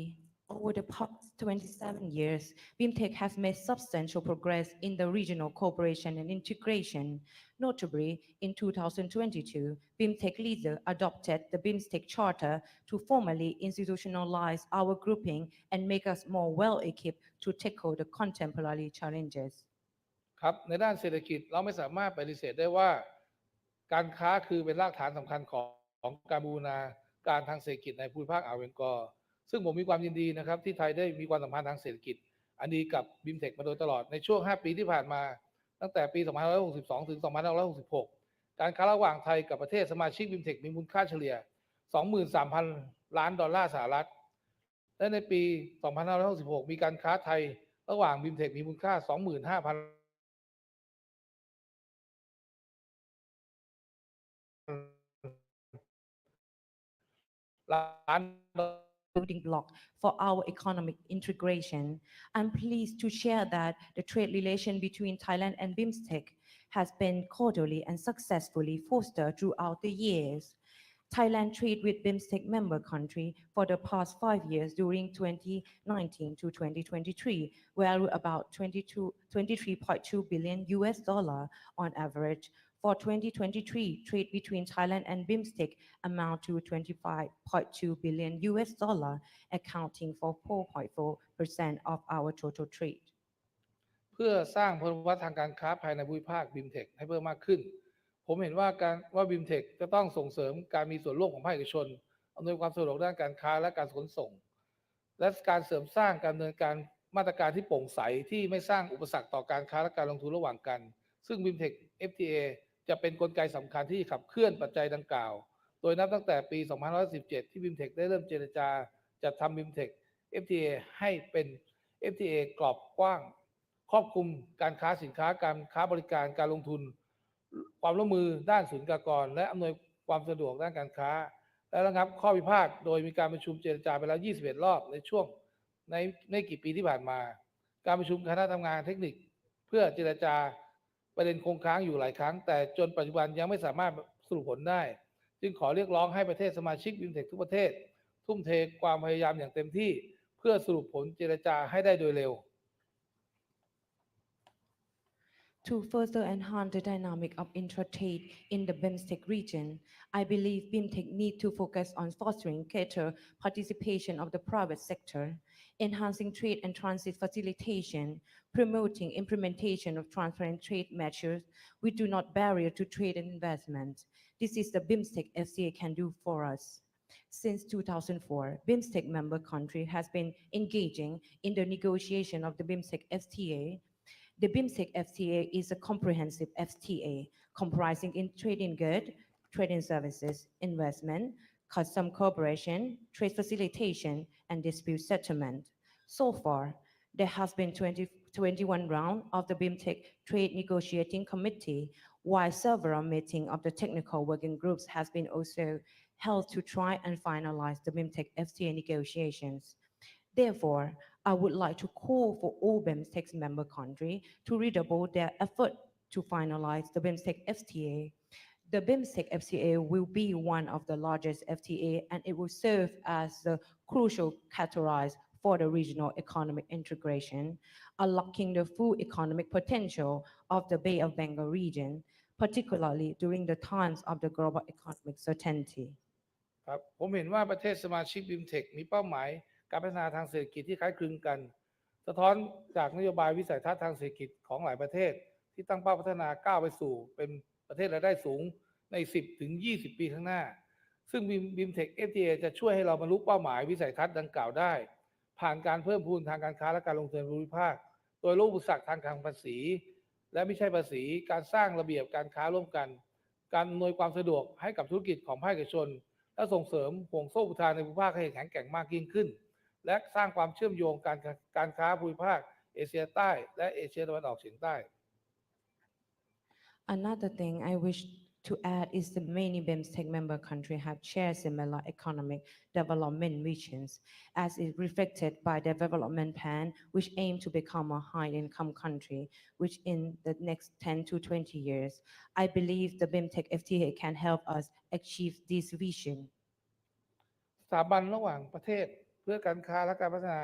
over the past 27 years, BIMTech has made substantial progress in the regional cooperation and integration. Notably, in 2022, BIMTech leader adopted the BIMSTEC Charter to formally institutionalize our grouping and make us more well-equipped to tackle the contemporary challenges. ครับในด้านเศรษฐกิจเราไม่สามารถปฏิเสธได้ว่าการค้าคือเป็นรากฐานสำคัญของการบูรณาการทางเศรษฐกิจในภูมิภาคอ่าวเบงกอลซึ่งผมมีความยินดีนะครับที่ไทยได้มีความสัมพันธ์ทางเศรษฐกิจอันดีกับบิมเทคมาโดยตลอดในช่วง5 ปีที่ผ่านมาตั้งแต่ปี 2562 ถึง 2566 การค้าระหว่างไทยกับประเทศสมาชิกบิมเทคมีมูลค่าเฉลี่ย 23,000 ล้านดอลลาร์สหรัฐและในปี 2566 มีการค้าไทยระหว่างบิมเทคมีมูลค่า 25,000 ล้านดอล building block for our economic integration. I'm pleased to share that the trade relation between Thailand and BIMSTEC has been cordially and successfully fostered throughout the years. Thailand trade with BIMSTEC member country for the past 5 years during 2019 to 2023, valued about 23.2 billion US dollar on average. For 2023, trade between Thailand and BIMSTEC amount to 25.2 billion US dollar, accounting for 4.4% of our total trade. เพื่อสร้างพลวัตทางการค้าภายในภูมิภาค BIMTEC ให้เพิ่มมากขึ้น ผมเห็นว่าBIMTEC จะต้องส่งเสริมการมีส่วนร่วมของภาคเอกชนอำนวยความสะดวกด้านการค้าและการขนส่ง และการเสริมสร้างการดำเนินการมาตรการที่โปร่งใสที่ไม่สร้างอุปสรรคต่อการค้าและการลงทุนระหว่างกัน ซึ่ง BIMTEC FTA จะเป็นกลไกสำคัญที่ขับเคลื่อนปัจจัยดังกล่าว โดยนับตั้งแต่ปี 2517 ที่ BIMTEC ได้เริ่มเจรจาจัดทำ BIMTEC FTA ให้เป็น FTA กรอบกว้างครอบคลุมการค้าสินค้าการค้าบริการการลงทุนความร่วมมือด้านศุลกากรและอำนวยความสะดวกด้านการค้าและระงับข้อพิพาทโดยมีการประชุมเจรจาไปแล้ว21รอบในช่วงในไม่กี่ปีที่ผ่านมาการประชุมคณะทำงานเทคนิคเพื่อเจรจาประเด็นคงค้างอยู่หลายครั้งแต่จนปัจจุบันยังไม่สามารถสรุปผลได้จึงขอเรียกร้องให้ประเทศสมาชิก BIMTEC ทุกประเทศทุ่มเทความพยายามอย่างเต็มที่เพื่อสรุปผลเจรจาให้ได้โดยเร็วTo further enhance the dynamic of intra-trade in the BIMSTEC region, I believe BIMTEC need to focus on fostering greater participation of the private sector, enhancing trade and transit facilitation, promoting implementation of transparent trade measures which do not barrier to trade and investment. This is the BIMSTEC FTA can do for us. Since 2004, BIMSTEC member country has been engaging in the negotiation of the BIMSTEC FTA. The BIMSTEC FTA is a comprehensive FTA comprising in trade in goods, trade in services, investment, custom cooperation, trade facilitation, and dispute settlement. So far, there has been 21 rounds of the BIMSTEC Trade Negotiating Committee, while several meetings of the technical working groups has been also held to try and finalize the BIMSTEC FTA negotiations. Therefore, I would like to call for all BIMSTEC member countries to redouble their effort to finalize the BIMSTEC FTA. The BIMSTEC FTA will be one of the largest FTA and it will serve as the crucial catalyst for the regional economic integration, unlocking the full economic potential of the Bay of Bengal region, particularly during the times of the global economic certainty. ครับผมเห็นว่าประเทศสมาชิก BIMTEC มีเป้าหมายการพัฒนาทางเศรษฐกิจที่คล้ายคลึงกันสะท้อนจากนโยบายวิสัยทัศน์ทางเศรษฐกิจของหลายประเทศที่ตั้งเป้าพัฒนาก้าวไปสู่เป็นประเทศรายได้สูงใน 10 ถึง 20 ปีข้างหน้าซึ่ง BIMTEC FTA จะช่วยให้เราบรรลุเป้าหมายวิสัยทัศน์ดังกล่าวได้ผ่านการเพิ่มพูนทางการค้าและการลงทุนภูมิภาคโดยลดอุปสรรคทางการภาษีและไม่ใช่ภาษีการสร้างระเบียบการค้าร่วมกันการอำนวยความสะดวกให้กับธุรกิจของภาคเอกชนและส่งเสริมห่วงโซ่อุปทานในภูมิภาคให้แข็งแกร่งมากยิ่งขึ้นและสร้างความเชื่อมโยงการค้าภูมิภาคเอเชียใต้และเอเชียตะวันออกเฉียงใต้ Another thing I wish to add is that many BIMSTEC member countries have shared similar economic development visions, as is reflected by their development plan, which aim to become a high-income country, which in the next 10 to 20 years. I believe the BIMSTEC FTA can help us achieve this vision. สถาบันระหว่างประเทศเพื่อการค้าและการพัฒนา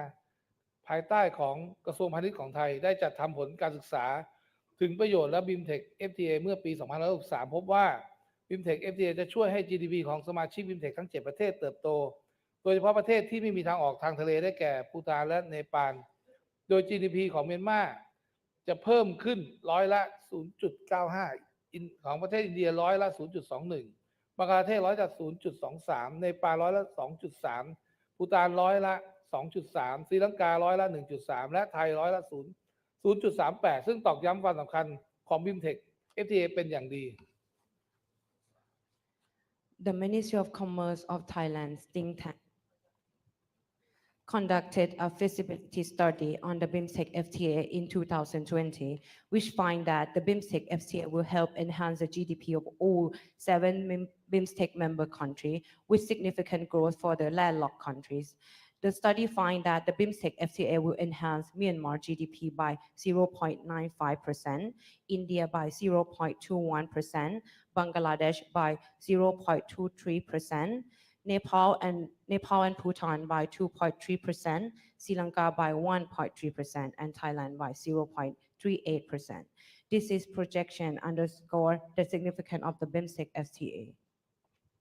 ภายใต้ของกระทรวงพาณิชย์ของไทยได้จัดทำผลการศึกษาถึงประโยชน์และ BIMTEC FTA เมื่อปี 2563 พบว่า BIMTEC FTA จะช่วยให้ GDP ของสมาชิก BIMTEC ทั้ง 7 ประเทศเติบโตโดยเฉพาะประเทศที่ไม่มีทางออกทางทะเลได้แก่ภูฏานและเนปาลโดย GDP ของเมียนมาจะเพิ่มขึ้นร้อยละ 0.95 ของประเทศอินเดียร้อยละ 0.21 บังกลาเทศร้อยละ 0.23 เนปาลร้อยละ 2.3 ภูฏานร้อยละ 2.3 ศรีลังการ้อยละ 1.3 และไทยร้อยละ 0.38 ซึ่งตอกย้ำความสำคัญของ BIMTEC FTA เป็นอย่างดี The Ministry of Commerce of Thailand's think tank conducted a feasibility study on the BIMSTEC FTA in 2020, which find that the BIMSTEC FTA will help enhance the GDP of all 7 BIMSTEC member countries with significant growth for the landlocked countries. The study finds that the BIMSTEC FTA will enhance Myanmar GDP by 0.95%, India by 0.21%, Bangladesh by 0.23%, Nepal and Bhutan by 2.3%, Sri Lanka by 1.3%, and Thailand by 0.38%. This is projection underscore the significance of the BIMSTEC FTA.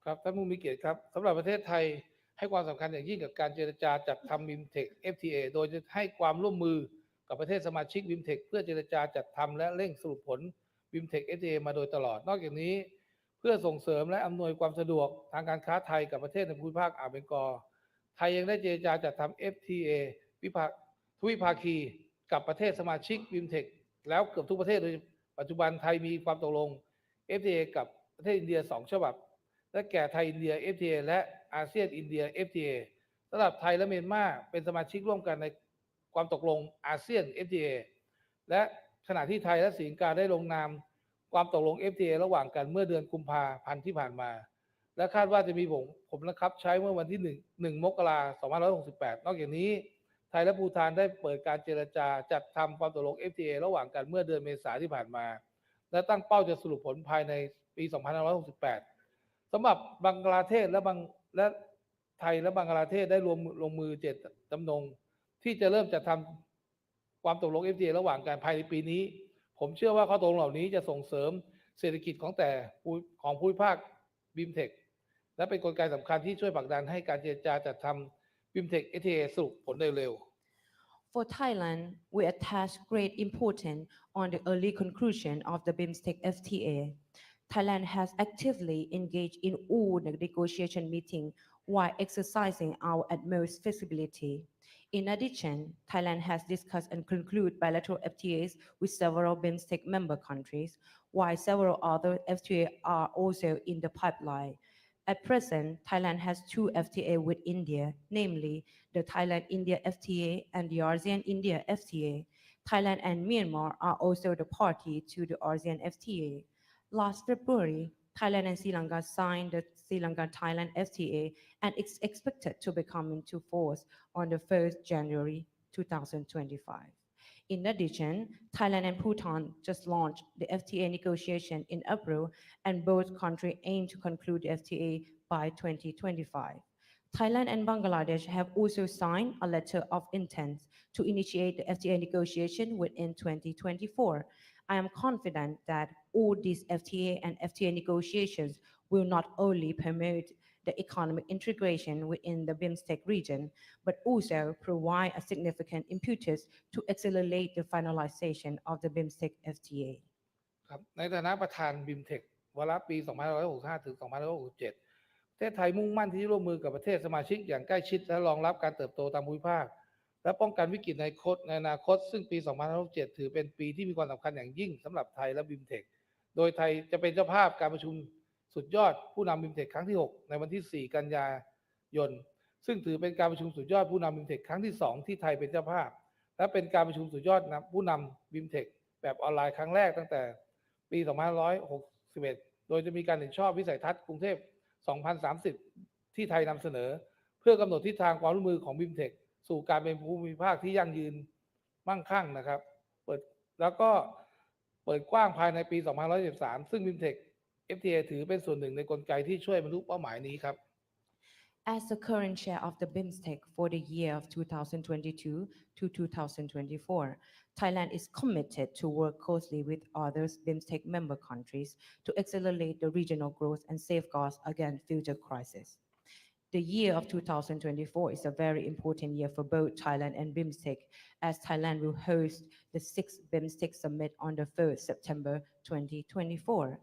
ครับท่านผู้มีเกียรติครับสำหรับประเทศไทยให้ความสำคัญอย่างยิ่งกับการเจรจาจัดทำ BIMSTEC FTA โดยจะให้ความร่วมมือกับประเทศสมาชิก BIMSTEC เพื่อเจรจาจัดทำและเร่งสรุปผล BIMSTEC FTA มาโดยตลอดนอกจากนี้เพื่อส่งเสริมและอำนวยความสะดวกทางการค้าไทยกับประเทศในภูมิภาคอ่าวเบงกอลไทยยังได้เจรจาจัดทำ FTA ทวิภาคีกับประเทศสมาชิก BIMSTEC แล้วเกือบทุกประเทศโดยปัจจุบันไทยมีความตกลง FTA กับประเทศอินเดีย2 ฉบับและแก่ไทยอินเดีย FTA และอาเซียนอินเดีย FTA สำหรับไทยและเมียนมาเป็นสมาชิกร่วมกันในความตกลงอาเซียน FTA และขณะที่ไทยและศรีลังกาได้ลงนามความตกลง FTA ระหว่างกันเมื่อเดือนกุมภาพันธ์ที่ผ่านมาและคาดว่าจะมีผลบังคับใช้เมื่อวันที่1 มกราคม 2568 นอกจากนี้ไทยและภูฏานได้เปิดการเจรจาจัดทำความตกลง FTA ระหว่างกันเมื่อเดือนเมษายนที่ผ่านมาและตั้งเป้าจะสรุปผลภายในปี 2568 สำหรับบังกลาเทศและไทยและบังกลาเทศได้ลงมือเจตจำนงที่จะเริ่มจัดทำความตกลง FTA ระหว่างกันภายในปีนี้ผมเชื่อว่าข้อตกลงเหล่านี้จะส่งเสริมเศรษฐกิจของภูมิภาค BIMSTEC และเป็นกลไกสำคัญที่ช่วยผลักดันให้การเจรจาจัดทำ BIMSTEC FTA สรุปผลได้เร็ว For Thailand, we attach great importance on the early conclusion of the BIMSTEC FTA. Thailand has actively engaged in all the negotiation meetings while exercising our utmost flexibility. In addition, Thailand has discussed and concluded bilateral FTAs with several BIMSTEC member countries, while several other FTAs are also in the pipeline. At present, Thailand has 2 FTA with India, namely the Thailand-India FTA and the ASEAN-India FTA. Thailand and Myanmar are also the party to the ASEAN FTA. Last February, Thailand and Sri Lanka signed the Sri Lanka-Thailand FTA and it's expected to become into force on the 1st January 2025. In addition, Thailand and Bhutan just launched the FTA negotiation in April, and both countries aim to conclude the FTA by 2025. Thailand and Bangladesh have also signed a letter of intent to initiate the FTA negotiation within 2024. I am confident that all these FTA and FTA negotiations will not only promote the economic integration within the BIMSTEC region, but also provide a significant impetus to accelerate the finalization of the BIMSTEC FTA. ครับในฐานะประธาน BIMSTEC วาระปี 2565 ถึง 2567 ประเทศไทยมุ่งมั่นที่จะร่วมมือกับประเทศสมาชิกอย่างใกล้ชิดและรองรับการเติบโตตามภูมิภาคและป้องกันวิกฤตในอนาคตซึ่งปี 2567 ถือเป็นปีที่มีความสำคัญอย่างยิ่งสำหรับไทยและ BIMSTEC โดยไทยจะเป็นเจ้าภาพการประชุมสุดยอดผู้นำ BIMSTEC ครั้งที่ 6 ในวันที่ 4 กันยายนซึ่งถือเป็นการประชุมสุดยอดผู้นำ BIMSTEC ครั้งที่ 2 ที่ไทยเป็นเจ้าภาพและเป็นการประชุมสุดยอดผู้นำ BIMSTEC แบบออนไลน์ครั้งแรกตั้งแต่ปี 2561 โดยจะมีการเห็นชอบวิสัยทัศน์กรุงเทพ 2030 ที่ไทยนำเสนอเพื่อกำหนดทิศทางความร่วมมือของ BIMSTEC สู่การเป็นภูมิภาคที่ยั่งยืนมั่งคั่งนะครับแล้วก็เปิดกว้างภายในปี 2513 ซึ่ง BIMSTEC FTA ถือเป็นส่วนหนึ่งในกลไกที่ช่วยบรรลุเป้าหมายนี้ครับ As the current chair of the BIMSTEC for the year of 2022 to 2024, Thailand is committed to work closely with other BIMSTEC member countries to accelerate the regional growth and safeguards against future crises. The year of 2024 is a very important year for both Thailand and BIMSTEC, as Thailand will host the 6th BIMSTEC Summit on the 1st September 2024.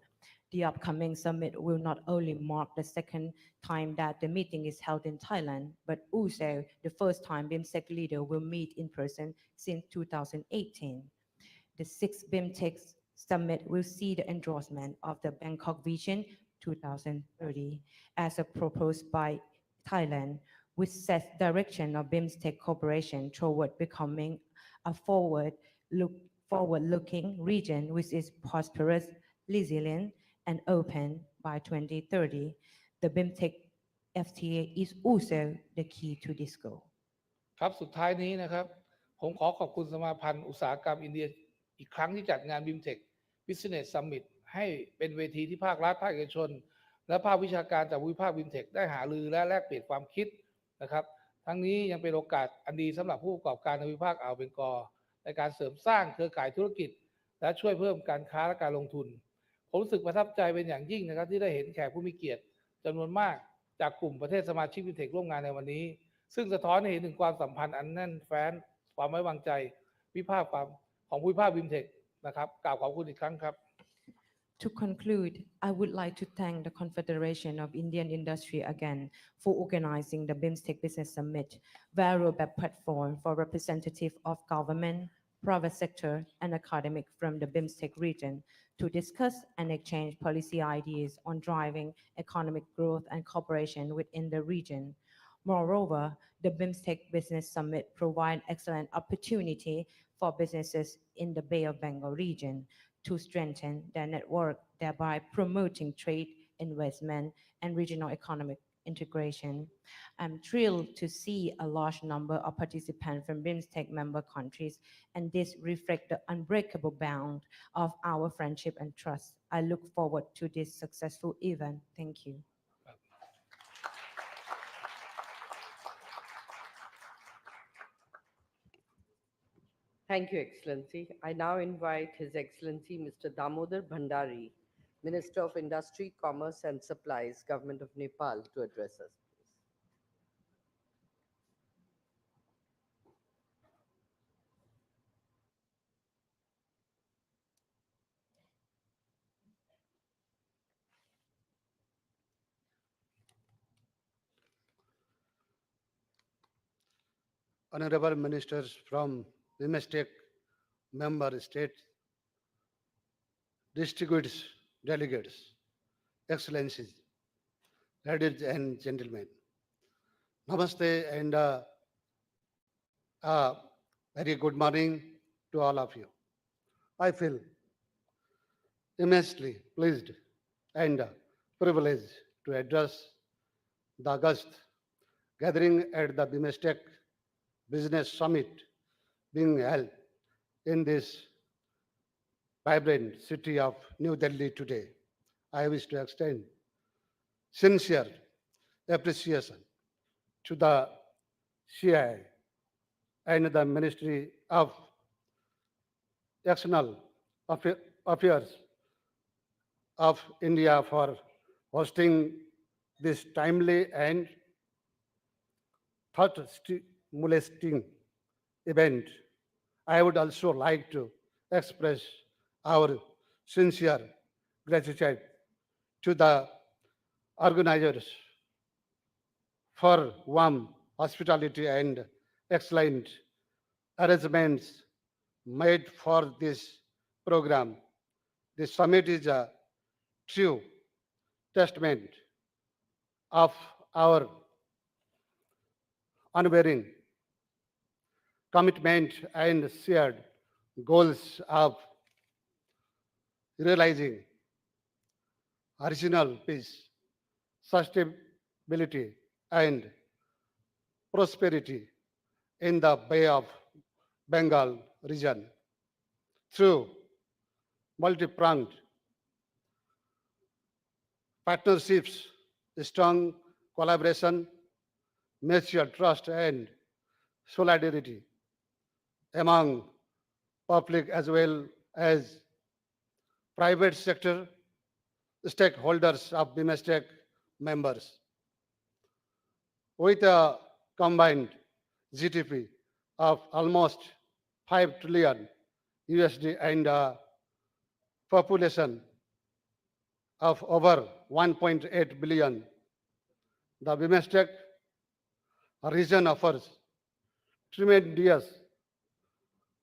The upcoming summit will not only mark the second time that the meeting is held in Thailand, but also the first time BIMSTEC leaders will meet in person since 2018. The 6th BIMSTEC Summit will see the endorsement of the Bangkok Vision 2030 as proposed by Thailand, which sets direction of BIMSTEC cooperation toward becoming a forward-looking region which is prosperous, resilient, and open by 2030. The BIMSTEC FTA is also the key to this goal. ครับสุดท้ายนี้นะครับผมขอขอบคุณสมาพันธ์อุตสาหกรรมอินเดียอีกครั้งที่จัดงาน BIMTech Business Summit ให้เป็นเวทีที่ภาครัฐภาคเอกชนและภาควิชาการจากภูมิภาค BIMTech ได้หารือและแลกเปลี่ยนความคิดนะครับทั้งนี้ยังเป็นโอกาสอันดีสำหรับผู้ประกอบการในภูมิภาคอ่าวเบงกอลในการเสริมสร้างเครือข่ายธุรกิจและช่วยเพิ่มการค้าและการลงทุนผมรู้สึกประทับใจเป็นอย่างยิ่งนะครับที่ได้เห็นแขกผู้มีเกียรติจำนวนมากจากกลุ่มประเทศสมาชิก BIMTech ร่วมงานในวันนี้ซึ่งสะท้อนให้เห็นถึงความสัมพันธ์อันแน่นแฟ้นความไว้วางใจวิภาคความของภูมิภาค BIMTech นะครับกล่าวขอบคุณอีกครั้งครับ To conclude, I would like to thank the Confederation of Indian Industry again for organizing the BIMSTEC Business Summit, valuable platform for representatives of government, private sector, and academic from the BIMSTEC region to discuss and exchange policy ideas on driving economic growth and cooperation within the region. Moreover, the BIMSTEC Business Summit provides excellent opportunity for businesses in the Bay of Bengal region to strengthen their network, thereby promoting trade, investment, and regional economic integration. I'm thrilled to see a large number of participants from BIMSTEC member countries, and this reflects the unbreakable bond of our friendship and trust. I look forward to this successful event. Thank you. Thank you, Excellency. I now invite His Excellency Mr. Damodar Bhandari, Minister of Industry, Commerce and Supplies, Government of Nepal, to address us. Honorable Ministers from BIMSTEC member states, distinguished delegates, Excellencies, ladies and gentlemen, Namaste and very good morning to all of you. I feel immensely pleased and privileged to address the August gathering at the BIMSTEC Business Summit being held in this vibrant city of New Delhi today. I wish to extend sincere appreciation to the CII and the Ministry of External Affairs of India for hosting this timely and thought-stimulating event. I would also like to express our sincere gratitude to the organizers for warm hospitality and excellent arrangements made for this program. The summit is a true testament of our unwavering commitment and shared goals of realizing regional peace, sustainability, and prosperity in the Bay of Bengal region through multi-pronged partnerships, strong collaboration, mutual trust, and solidarity among public as well as private sector stakeholders of BIMSTEC members. With a combined GDP of almost 5 trillion USD and a population of over 1.8 billion, the BIMSTEC region offers tremendous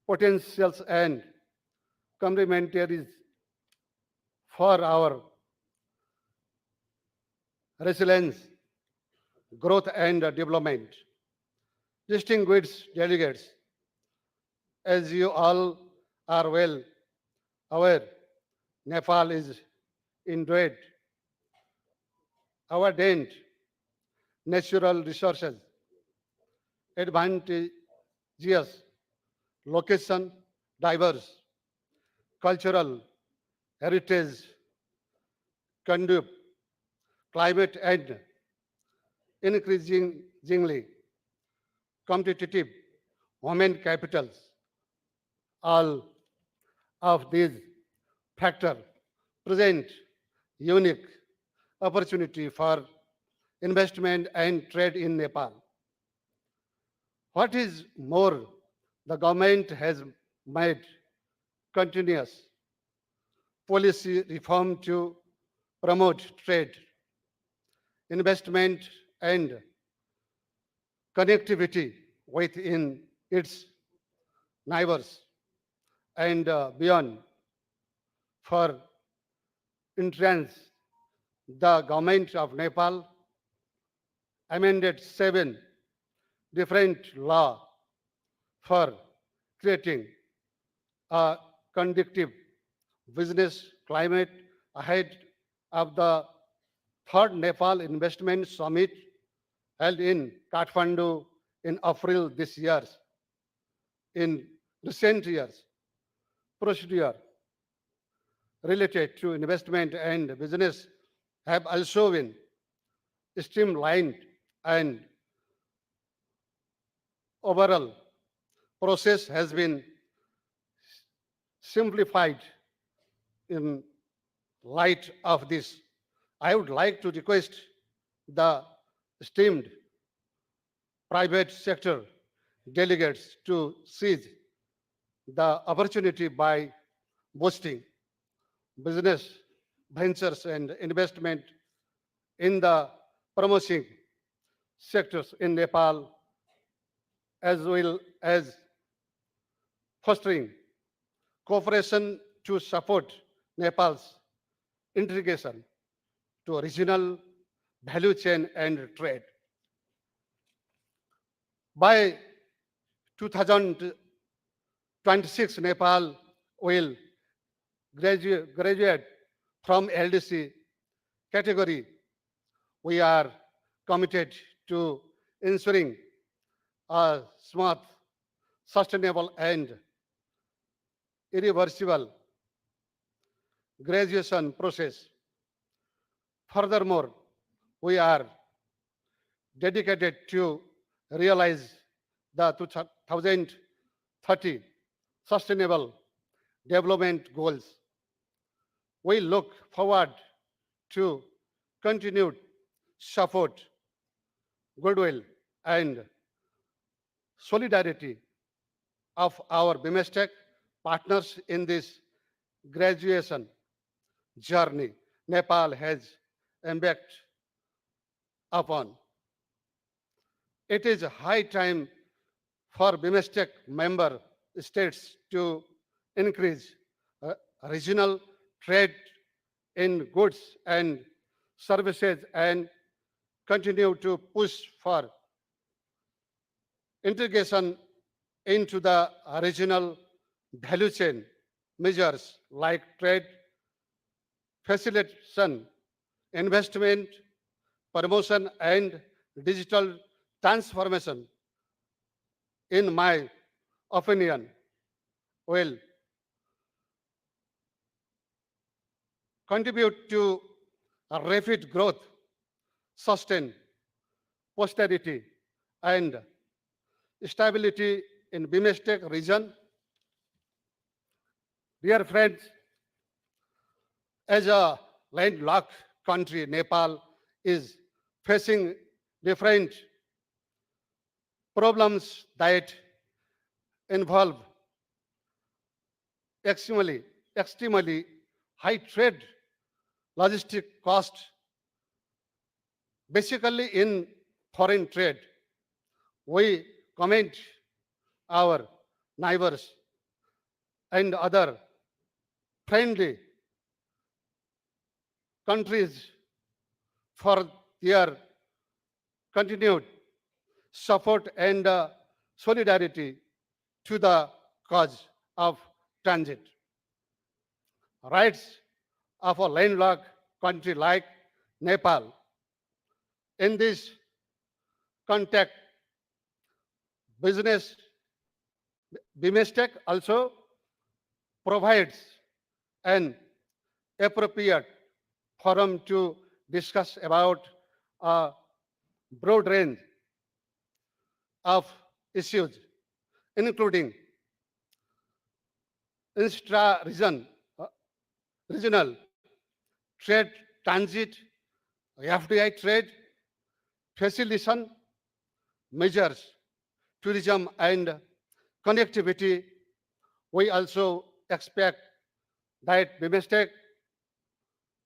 potentials and complementaries for our resilience growth and development. Distinguished delegates, as you all are well aware, Nepal is enjoyed abundant natural resources, advantageous location, diverse cultural heritage, conducive climate, and increasingly competitive human capitals. All of these factors present unique opportunity for investment and trade in Nepal. What is more, the government has made continuous policy reform to promote trade, investment, and connectivity within its neighbors and beyond. For instance, the government of Nepal amended 7 different laws for creating a conducive business climate ahead of the third Nepal Investment Summit held in Kathmandu in April this year. In recent years, procedure related to investment and business have also been streamlined, and overall process has been simplified. In light of this, I would like to request the esteemed private sector delegates to seize the opportunity by boosting business ventures and investment in the promising sectors in Nepal, as well as fostering cooperation to support Nepal's integration to regional value chain and trade. By 2026, Nepal will graduate from LDC category. We are committed to ensuring a smooth, sustainable, and irreversible graduation process. Furthermore, we are dedicated to realize the 2030 Sustainable Development Goals. We look forward to continued support, goodwill, and solidarity of our BIMSTEC partners in this graduation journey Nepal has embarked upon. It is high time for BIMSTEC member states to increase regional trade in goods and services and continue to push for integration into the regional value chain measures like trade facilitation, investment, promotion, and digital transformation, in my opinion, will contribute to a rapid growth, sustain prosperity, and stability in BIMSTEC region. Dear friends, as a landlocked country, Nepal is facing different problems that involve extremely high trade logistic cost, basically in foreign trade. We commend our neighbors and other friendly countries for their continued support and solidarity to the cause of transit. Rights of a landlocked country like Nepal. In this context, business BIMSTEC also provides an appropriate forum to discuss about a broad range of issues, including regional trade, transit, FDI trade, facilitation measures, tourism and connectivity. We also expect that BIMSTEC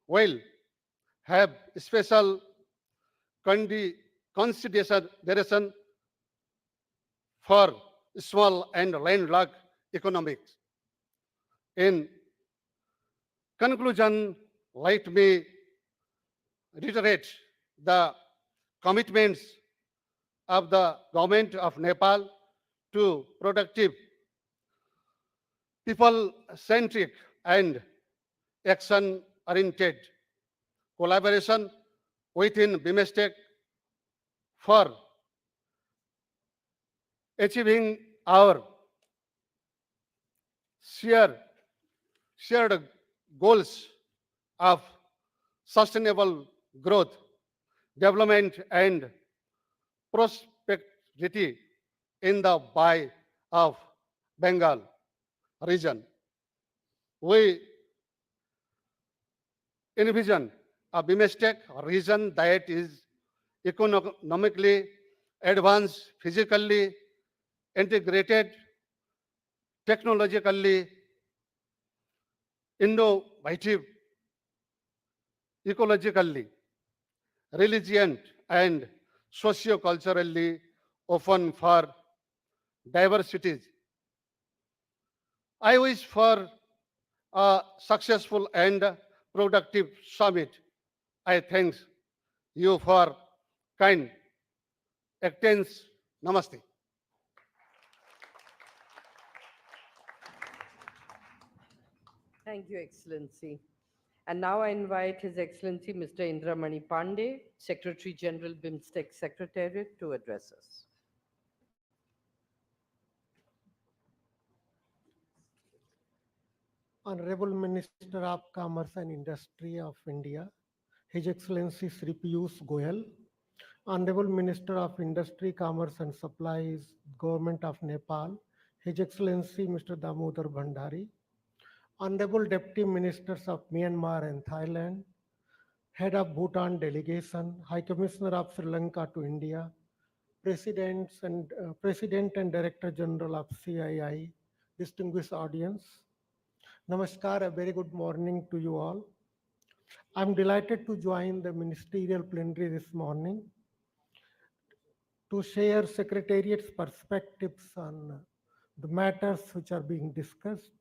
will have special consideration for small and landlocked economics. In conclusion, let me reiterate the commitments of the government of Nepal to productive, people-centric and action-oriented collaboration within BIMSTEC for achieving our shared goals of sustainable growth, development, and prosperity in the Bay of Bengal region. We envision a BIMSTEC region that is economically advanced, physically integrated, technologically innovative, ecologically resilient, and socio-culturally open for diversities. I wish for a successful and productive summit. I thank you for kind attendance. Namaste. Thank you, Excellency. And now I invite His Excellency Mr. Indramani Pandey, Secretary General BIMSTEC Secretariat, to address us. Honorable Minister of Commerce and Industry of India, His Excellency Sri Piyush Goyal, Honorable Minister of Industry, Commerce and Supplies, Government of Nepal, His Excellency Mr. Damodar Bhandari, Honorable Deputy Ministers of Myanmar and Thailand, Head of Bhutan Delegation, High Commissioner of Sri Lanka to India, President and Director General of CII, distinguished audience, Namaskar, a very good morning to you all. I'm delighted to join the ministerial plenary this morning to share Secretariat's perspectives on the matters which are being discussed.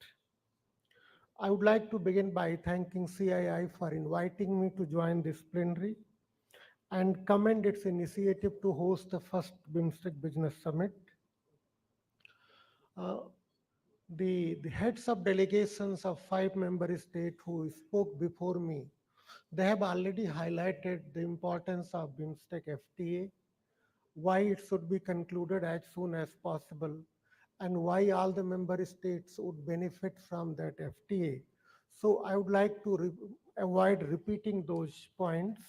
I would like to begin by thanking CII for inviting me to join this plenary and commend its initiative to host the first BIMSTEC Business Summit. The heads of delegations of 5 member states who spoke before me, they have already highlighted the importance of BIMSTEC FTA, why it should be concluded as soon as possible, and why all the member states would benefit from that FTA. So I would like to avoid repeating those points.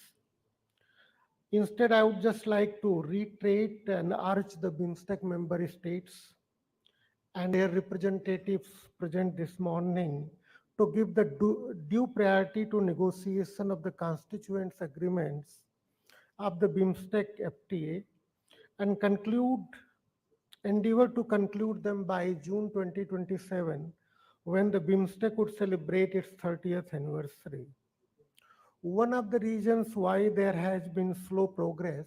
Instead, I would just like to reiterate and urge the BIMSTEC member states and their representatives present this morning to give the due priority to negotiation of the constituents agreements of the BIMSTEC FTA and endeavor to conclude them by June 2027, when the BIMSTEC would celebrate its 30th anniversary. One of the reasons why there has been slow progress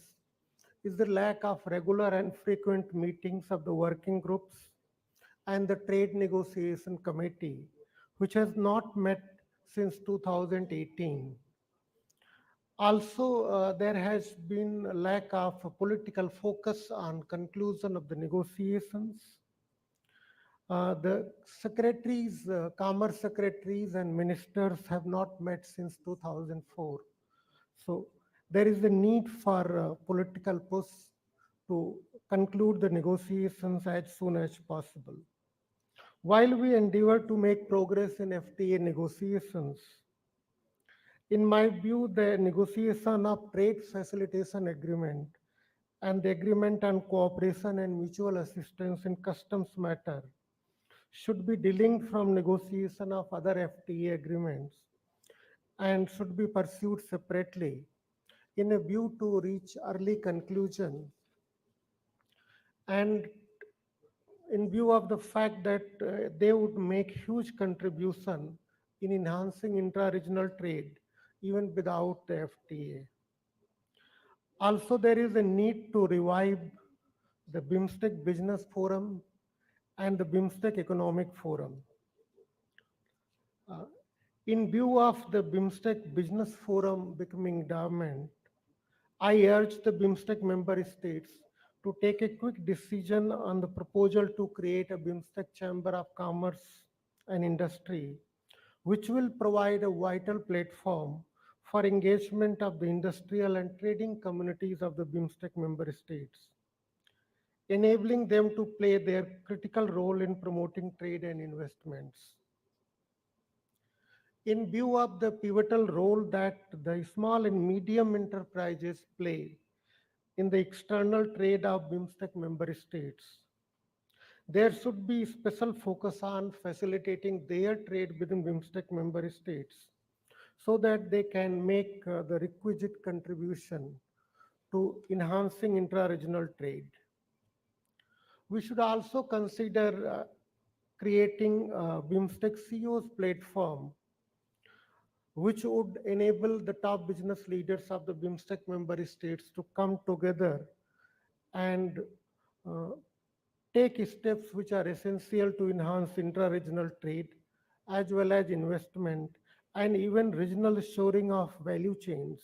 is the lack of regular and frequent meetings of the working groups and the Trade Negotiation Committee, which has not met since 2018. Also, there has been a lack of political focus on conclusion of the negotiations. The secretaries, commerce secretaries and ministers have not met since 2004. So there is a need for political push to conclude the negotiations as soon as possible. While we endeavor to make progress in FTA negotiations, in my view, the negotiation of trade facilitation agreement and the agreement on cooperation and mutual assistance in customs matter should be delinked from negotiation of other FTA agreements and should be pursued separately in a view to reach early conclusion and in view of the fact that they would make huge contribution in enhancing intra-regional trade even without the FTA. Also, there is a need to revive the BIMSTEC Business Forum and the BIMSTEC Economic Forum. Uh, in view of the BIMSTEC Business Forum becoming dormant, I urge the BIMSTEC member states to take a quick decision on the proposal to create a BIMSTEC Chamber of Commerce and Industry, which will provide a vital platform for engagement of the industrial and trading communities of the BIMSTEC member states, enabling them to play their critical role in promoting trade and investments. In view of the pivotal role that the small and medium enterprises play in the external trade of BIMSTEC member states, there should be special focus on facilitating their trade within BIMSTEC member states so that they can make the requisite contribution to enhancing intra-regional trade. We should also consider creating a BIMSTEC CEOs platform which would enable the top business leaders of the BIMSTEC member states to come together and uh, take steps which are essential to enhance intra-regional trade as well as investment and even regional shoring of value chains.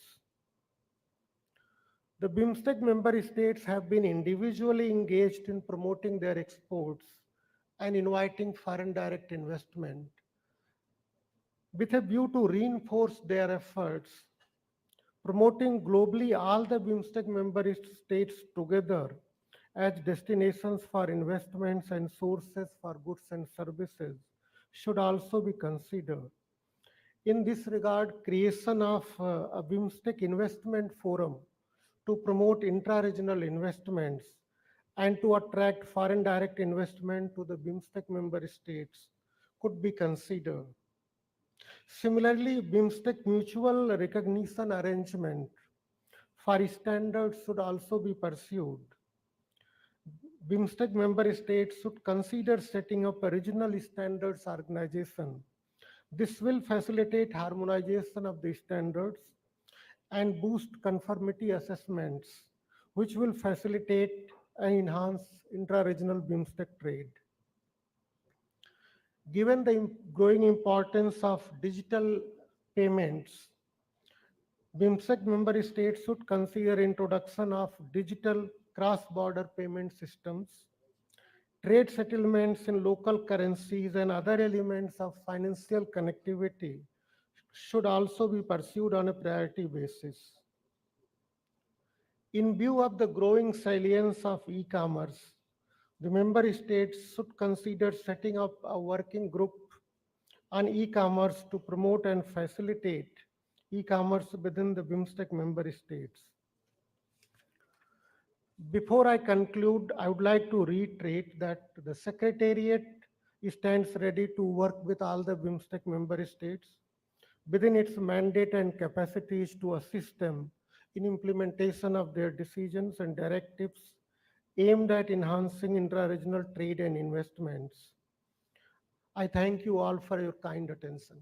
The BIMSTEC member states have been individually engaged in promoting their exports and inviting foreign direct investment. With a view to reinforce their efforts, promoting globally all the BIMSTEC member states together as destinations for investments and sources for goods and services should also be considered. In this regard, creation of a BIMSTEC investment forum to promote intra-regional investments and to attract foreign direct investment to the BIMSTEC member states could be considered. Similarly, BIMSTEC mutual recognition arrangement for standards should also be pursued. BIMSTEC member states should consider setting up a regional standards organization. This will facilitate harmonization of the standards and boost conformity assessments, which will facilitate and enhance intra-regional BIMSTEC trade. Given the growing importance of digital payments, BIMSTEC member states should consider introduction of digital cross-border payment systems, trade settlements in local currencies, and other elements of financial connectivity should also be pursued on a priority basis. In view of the growing salience of e-commerce, the member states should consider setting up a working group on e-commerce to promote and facilitate e-commerce within the BIMSTEC member states. Before I conclude, I would like to reiterate that the Secretariat stands ready to work with all the BIMSTEC member states within its mandate and capacities to assist them in implementation of their decisions and directives aimed at enhancing intra-regional trade and investments. I thank you all for your kind attention.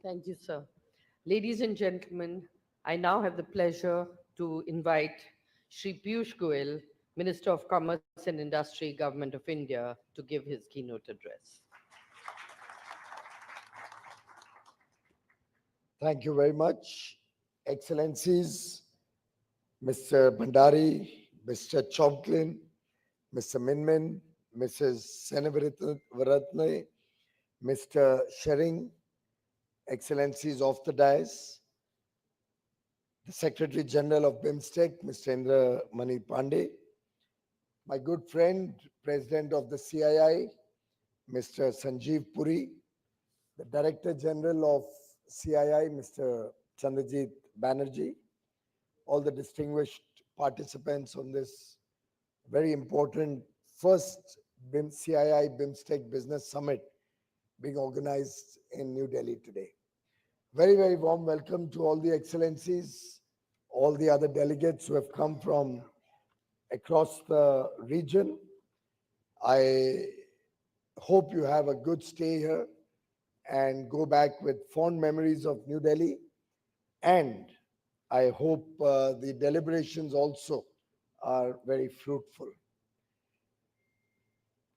Thank you, sir. Ladies and gentlemen, I now have the pleasure to invite Shri Piyush Goyal, Minister of Commerce and Industry, Government of India, to give his keynote address. Thank you very much, Excellencies, Mr. Bhandari, Mr. Chomklin, Mr. Minmin, Mrs. Senevaratne, Mr. Shering, Excellencies of the dais, the Secretary General of BIMSTEC, Mr. Indra Mani Pandey, my good friend, President of the CII, Mr. Sanjeev Puri, the Director General of CII, Mr. Chandrajit Banerjee, all the distinguished participants on this very important first CII BIMSTEC Business Summit being organized in New Delhi today. Very, very warm welcome to all the excellencies, all the other delegates who have come from across the region. I hope you have a good stay here and go back with fond memories of New Delhi. And I hope the deliberations also are very fruitful.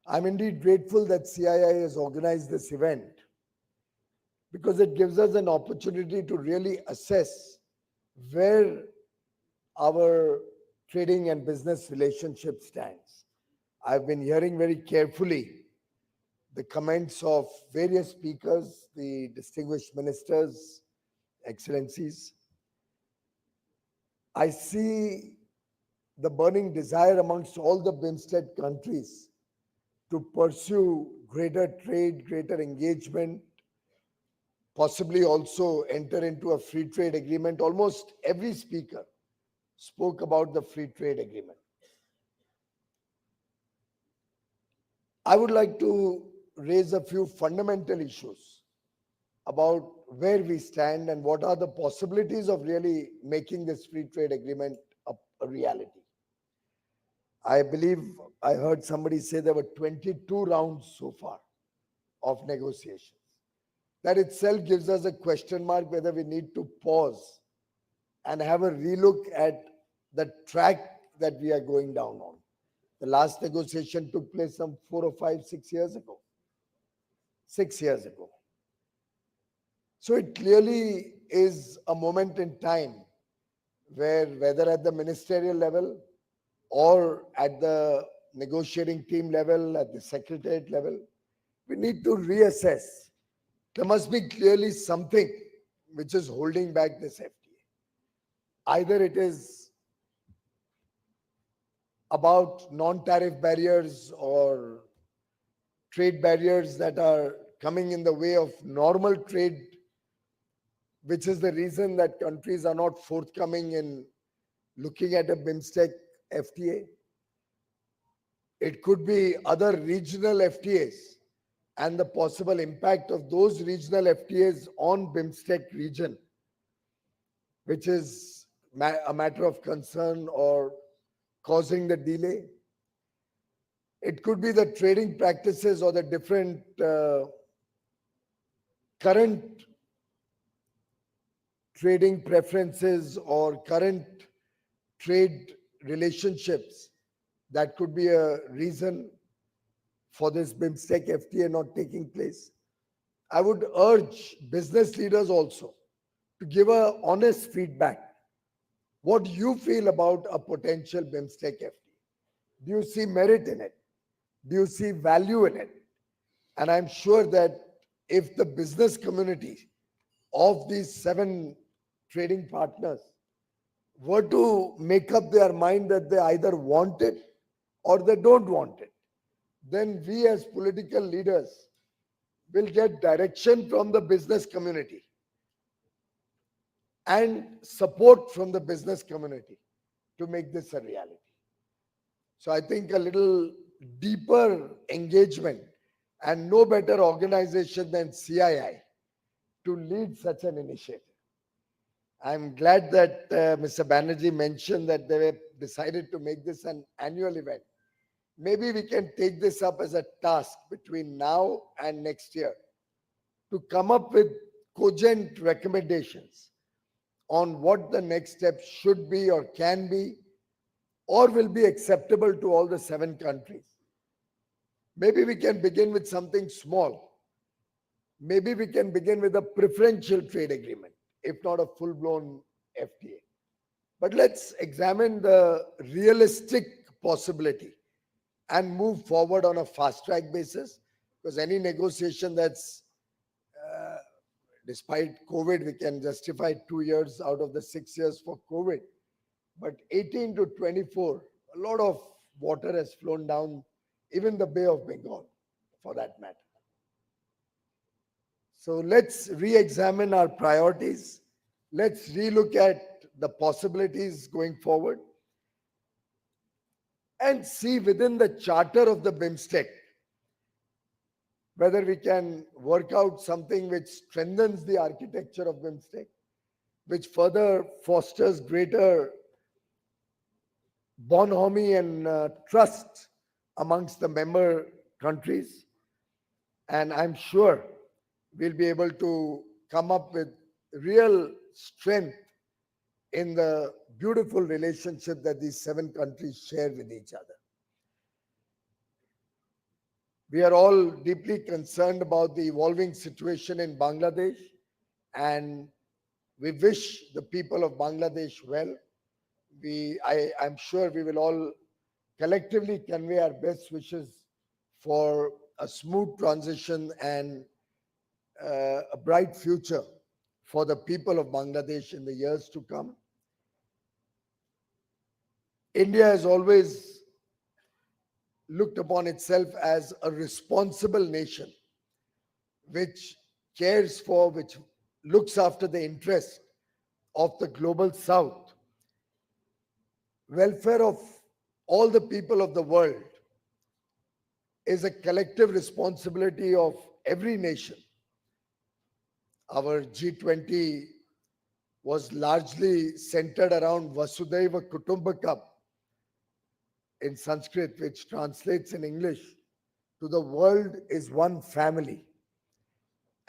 I'm indeed grateful that CII has organized this event because it gives us an opportunity to really assess where our trading and business relationship stands. I've been hearing very carefully the comments of various speakers, the distinguished ministers, excellencies. I see the burning desire amongst all the BIMSTEC countries to pursue greater trade, greater engagement, possibly also enter into a free trade agreement. Almost every speaker spoke about the free trade agreement. I would like to raise a few fundamental issues about where we stand and what are the possibilities of really making this free trade agreement a reality. I believe I heard somebody say there were 22 rounds so far of negotiations. That itself gives us a question mark whether we need to pause and have a relook at the track that we are going down on. The last negotiation took place some 4 or 5, 6 years ago. 6 years ago. So it clearly is a moment in time where, whether at the ministerial level or at the negotiating team level, at the secretariat level, we need to reassess. There must be clearly something which is holding back this FTA. Either it is about non-tariff barriers or trade barriers that are coming in the way of normal trade, which is the reason that countries are not forthcoming in looking at a BIMSTEC FTA. It could be other regional FTAs and the possible impact of those regional FTAs on BIMSTEC region, which is a matter of concern or causing the delay. It could be the trading practices or the different current trading preferences or current trade relationships that could be a reason for this BIMSTEC FTA not taking place. I would urge business leaders also to give a honest feedback. What do you feel about a potential BIMSTEC FTA? Do you see merit in it? Do you see value in it? And I'm sure that if the business community of these 7 trading partners were to make up their mind that they either want it or they don't want it, then we as political leaders will get direction from the business community and support from the business community to make this a reality. So I think a little deeper engagement, and no better organization than CII to lead such an initiative. I'm glad that Mr. Banerjee mentioned that they were decided to make this an annual event. Maybe we can take this up as a task between now and next year to come up with cogent recommendations on what the next step should be or can be or will be acceptable to all the 7 countries. Maybe we can begin with something small. Maybe we can begin with a preferential trade agreement. if not a full-blown FTA. But let's examine the realistic possibility and move forward on a fast-track basis, because any negotiation that's, despite COVID, we can justify 2 years out of the 6 years for COVID. But 18 to 24, a lot of water has flown down, even the Bay of Bengal, for that matter. So let's re-examine our priorities. Let's relook at the possibilities going forward and see within the charter of the BIMSTEC whether we can work out something which strengthens the architecture of BIMSTEC, which further fosters greater bonhomie and trust amongst the member countries. And I'm sure we'll be able to come up with real strength in the beautiful relationship that these 7 countries share with each other. We are all deeply concerned about the evolving situation in Bangladesh, and we wish the people of Bangladesh well. I'm sure we will all collectively convey our best wishes for a smooth transition and a bright future for the people of Bangladesh in the years to come. India has always looked upon itself as a responsible nation, which cares for, which looks after the interest of the global south. Welfare of all the people of the world is a collective responsibility of every nation. Our G20 was largely centered around Vasudhaiva Kutumbakam in Sanskrit, which translates in English to the world is one family.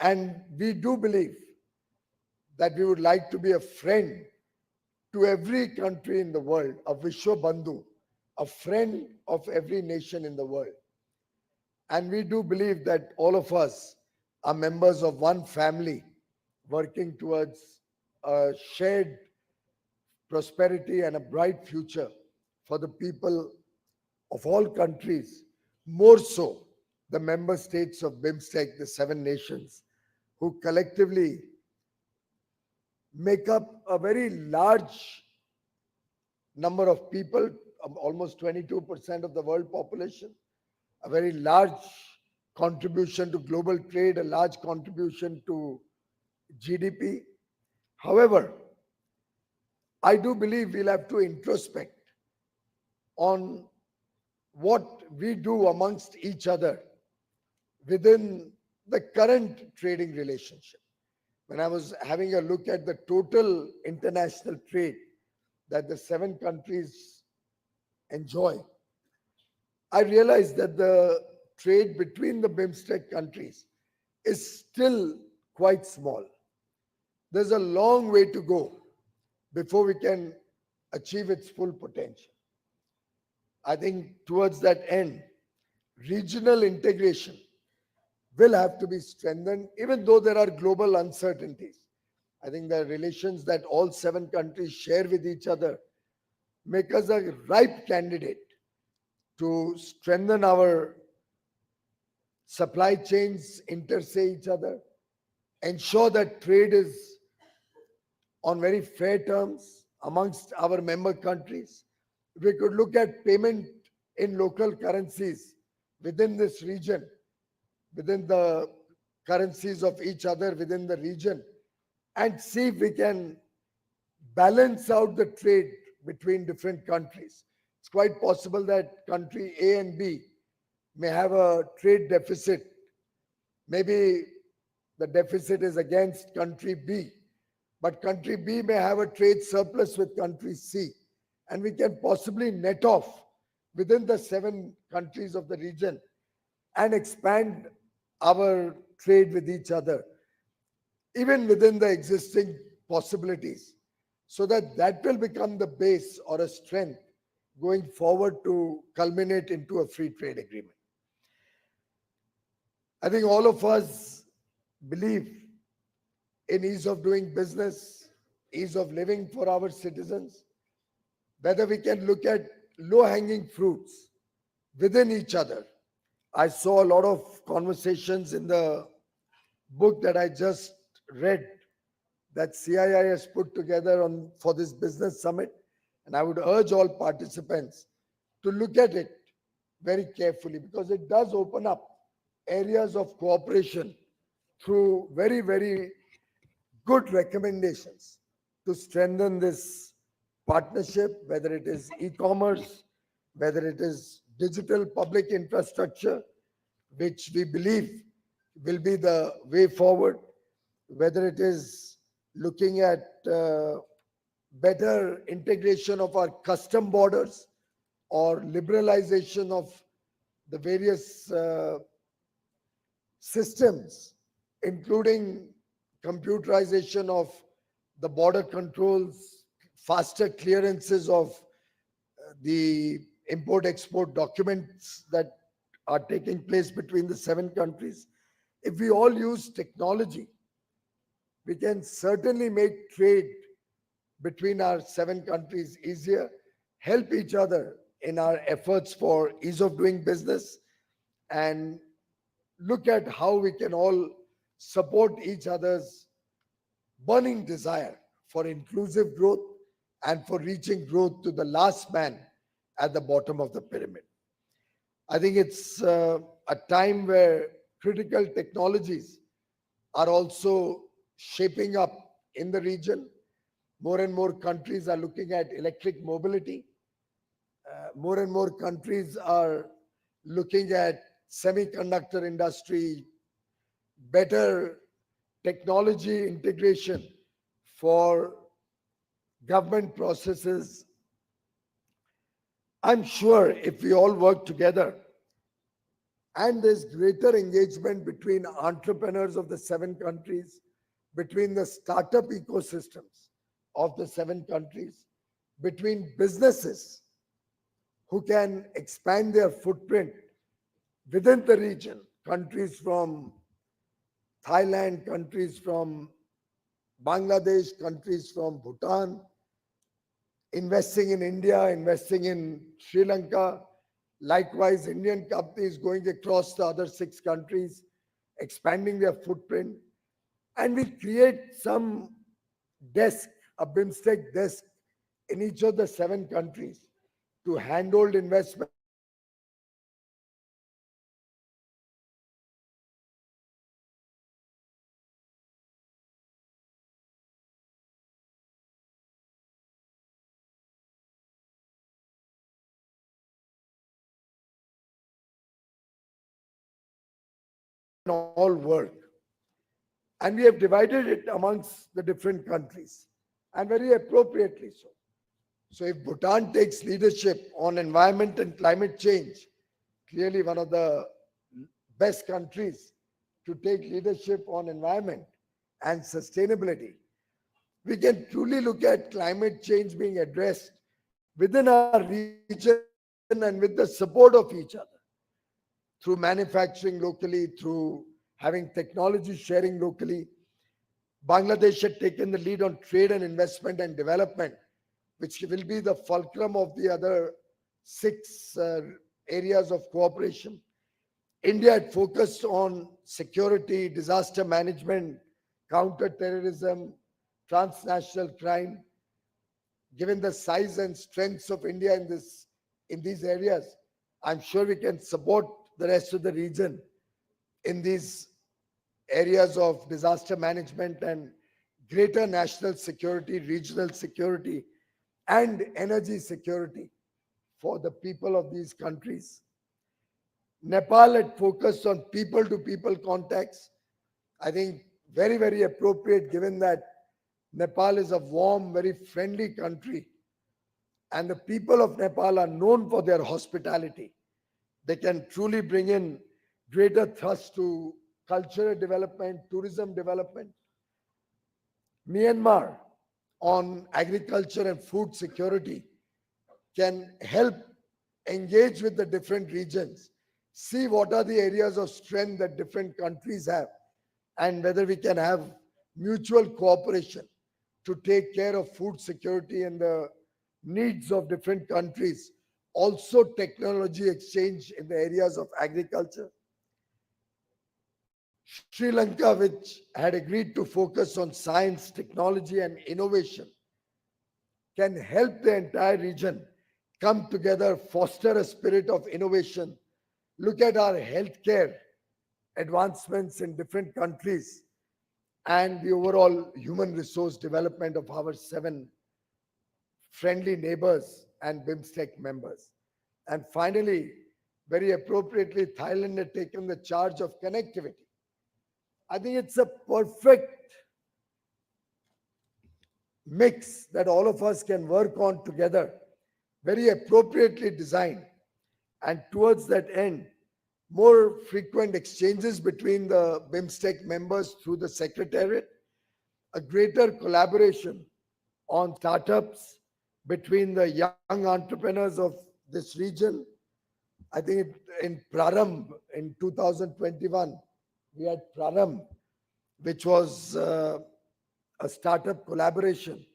And we do believe that we would like to be a friend to every country in the world, a Vishwa Bandhu, a friend of every nation in the world. And we do believe that all of us are members of one family working towards a shared prosperity and a bright future for the people of all countries, more so the member states of BIMSTEC, the 7 nations, who collectively make up a very large number of people, almost 22% of the world population, a very large contribution to global trade, a large contribution to GDP. However, I do believe we'll have to introspect on what we do amongst each other within the current trading relationship. When I was having a look at the total international trade that the 7 countries enjoy, I realized that the trade between the BIMSTEC countries is still quite small. There's a long way to go before we can achieve its full potential. I think towards that end, regional integration will have to be strengthened, even though there are global uncertainties. I think the relations that all 7 countries share with each other make us a ripe candidate to strengthen our supply chains, intersay each other, ensure that trade is on very fair terms amongst our member countries. We could look at payment in local currencies within this region, within the currencies of each other within the region, and see if we can balance out the trade between different countries. It's quite possible that country A and B may have a trade deficit. Maybe the deficit is against country B, but country B may have a trade surplus with country C, and we can possibly net off within the 7 countries of the region and expand our trade with each other, even within the existing possibilities, so that that will become the base or a strength going forward to culminate into a free trade agreement. I think all of us believe in ease of doing business, ease of living for our citizens, whether we can look at low-hanging fruits within each other. I saw a lot of conversations in the book that I just read that CII has put together for this business summit, and I would urge all participants to look at it very carefully because it does open up areas of cooperation through very, very good recommendations to strengthen this partnership, whether it is e-commerce, whether it is digital public infrastructure, which we believe will be the way forward, whether it is looking at better integration of our custom borders or liberalization of the various systems, including computerization of the border controls, faster clearances of the import-export documents that are taking place between the 7 countries. If we all use technology, we can certainly make trade between our 7 countries easier, help each other in our efforts for ease of doing business, and look at how we can all support each other's burning desire for inclusive growth and for reaching growth to the last man at the bottom of the pyramid. I think it's a time where critical technologies are also shaping up in the region. More and more countries are looking at electric mobility. More and more countries are looking at semiconductor industry, better technology integration for government processes. I'm sure if we all work together and there's greater engagement between entrepreneurs of the 7 countries, between the startup ecosystems of the 7 countries, between businesses who can expand their footprint within the region, countries from Thailand, countries from Bangladesh, countries from Bhutan, investing in India, investing in Sri Lanka, likewise Indian companies going across the other 6 countries, expanding their footprint, and we create some desk, a BIMSTEC desk in each of the 7 countries to handhold investment. All work, and we have divided it amongst the different countries, and very appropriately so. So if Bhutan takes leadership on environment and climate change, clearly one of the best countries to take leadership on environment and sustainability, we can truly look at climate change being addressed within our region and with the support of each other through manufacturing locally, through having technology sharing locally. Bangladesh had taken the lead on trade and investment and development, which will be the fulcrum of the other 6 areas of cooperation. India had focused on security, disaster management, counter-terrorism, transnational crime. Given the size and strengths of India in these areas, I'm sure we can support the rest of the region in these areas of disaster management and greater national security, regional security, and energy security for the people of these countries. Nepal had focused on people-to-people contacts. I think very, very appropriate given that Nepal is a warm, very friendly country, and the people of Nepal are known for their hospitality. They can truly bring in greater thrust to cultural development, tourism development. Myanmar on agriculture and food security can help engage with the different regions, see what are the areas of strength that different countries have, and whether we can have mutual cooperation to take care of food security and the needs of different countries. Also, technology exchange in the areas of agriculture. Sri Lanka, which had agreed to focus on science, technology, and innovation, can help the entire region come together, foster a spirit of innovation. Look at our healthcare advancements in different countries and the overall human resource development of our 7 friendly neighbors and BIMSTEC members. And finally, very appropriately, Thailand had taken the charge of connectivity. I think it's a perfect mix that all of us can work on together, very appropriately designed. And towards that end, more frequent exchanges between the BIMSTEC members through the Secretariat, a greater collaboration on startups between the young entrepreneurs of this region. I think in Praramb in 2021, we had Praramb, which was a startup collaboration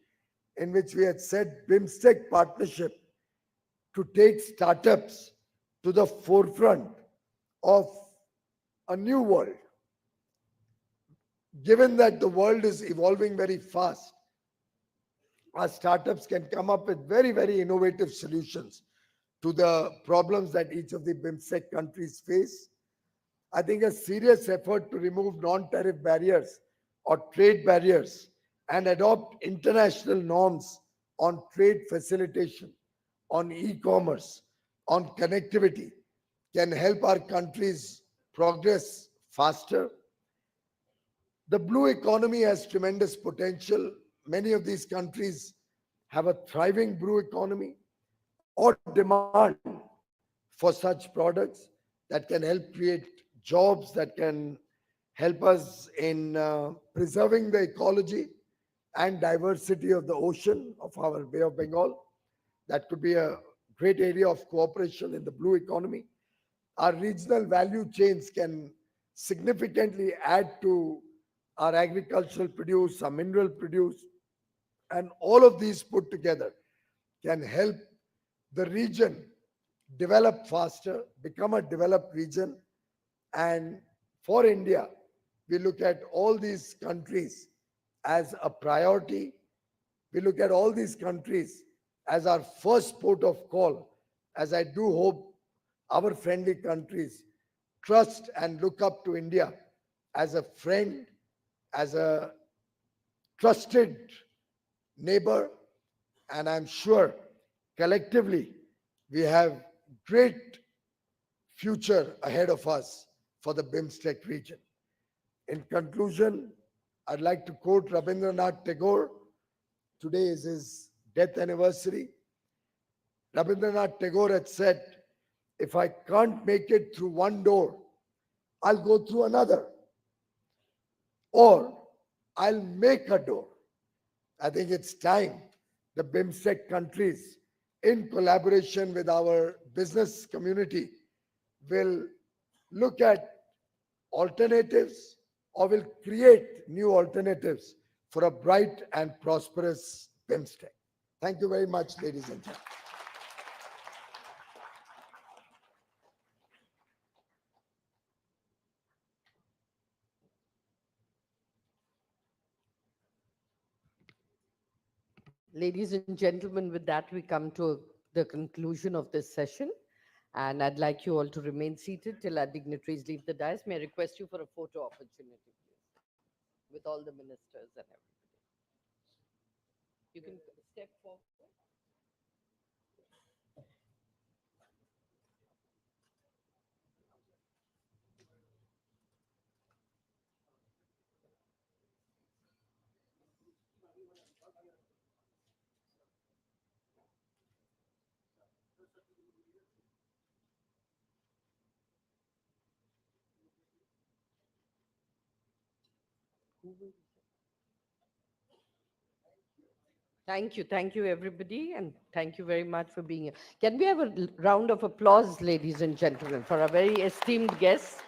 in which we had said BIMSTEC partnership to take startups to the forefront of a new world. Given that the world is evolving very fast, our startups can come up with very, very innovative solutions to the problems that each of the BIMSTEC countries face. I think a serious effort to remove non-tariff barriers or trade barriers and adopt international norms on trade facilitation, on e-commerce, on connectivity can help our countries progress faster. The blue economy has tremendous potential. Many of these countries have a thriving blue economy or demand for such products that can help create jobs, that can help us in preserving the ecology and diversity of the ocean of our Bay of Bengal. That could be a great area of cooperation in the blue economy. Our regional value chains can significantly add to our agricultural produce, our mineral produce, and all of these put together can help the region develop faster, become a developed region. And for India, we look at all these countries as a priority. We look at all these countries as our first port of call, as I do hope our friendly countries trust and look up to India as a friend, as a trusted neighbor. And I'm sure collectively we have great future ahead of us for the BIMSTEC region. In conclusion, I'd like to quote Rabindranath Tagore. Today is his death anniversary. Rabindranath Tagore had said, if I can't make it through one door, I'll go through another, or I'll make a door. I think it's time the BIMSTEC countries, in collaboration with our business community, will look at alternatives or will create new alternatives for a bright and prosperous BIMSTEC. Thank you very much, ladies and gentlemen. Ladies and gentlemen, with that, we come to the conclusion of this session. And I'd like you all to remain seated till our dignitaries leave the dais. May I request you for a photo opportunity, please, with all the ministers and everybody. You can step forward. Thank you, everybody, and thank you very much for being here. Can we have a round of applause, ladies and gentlemen, for our very esteemed guests?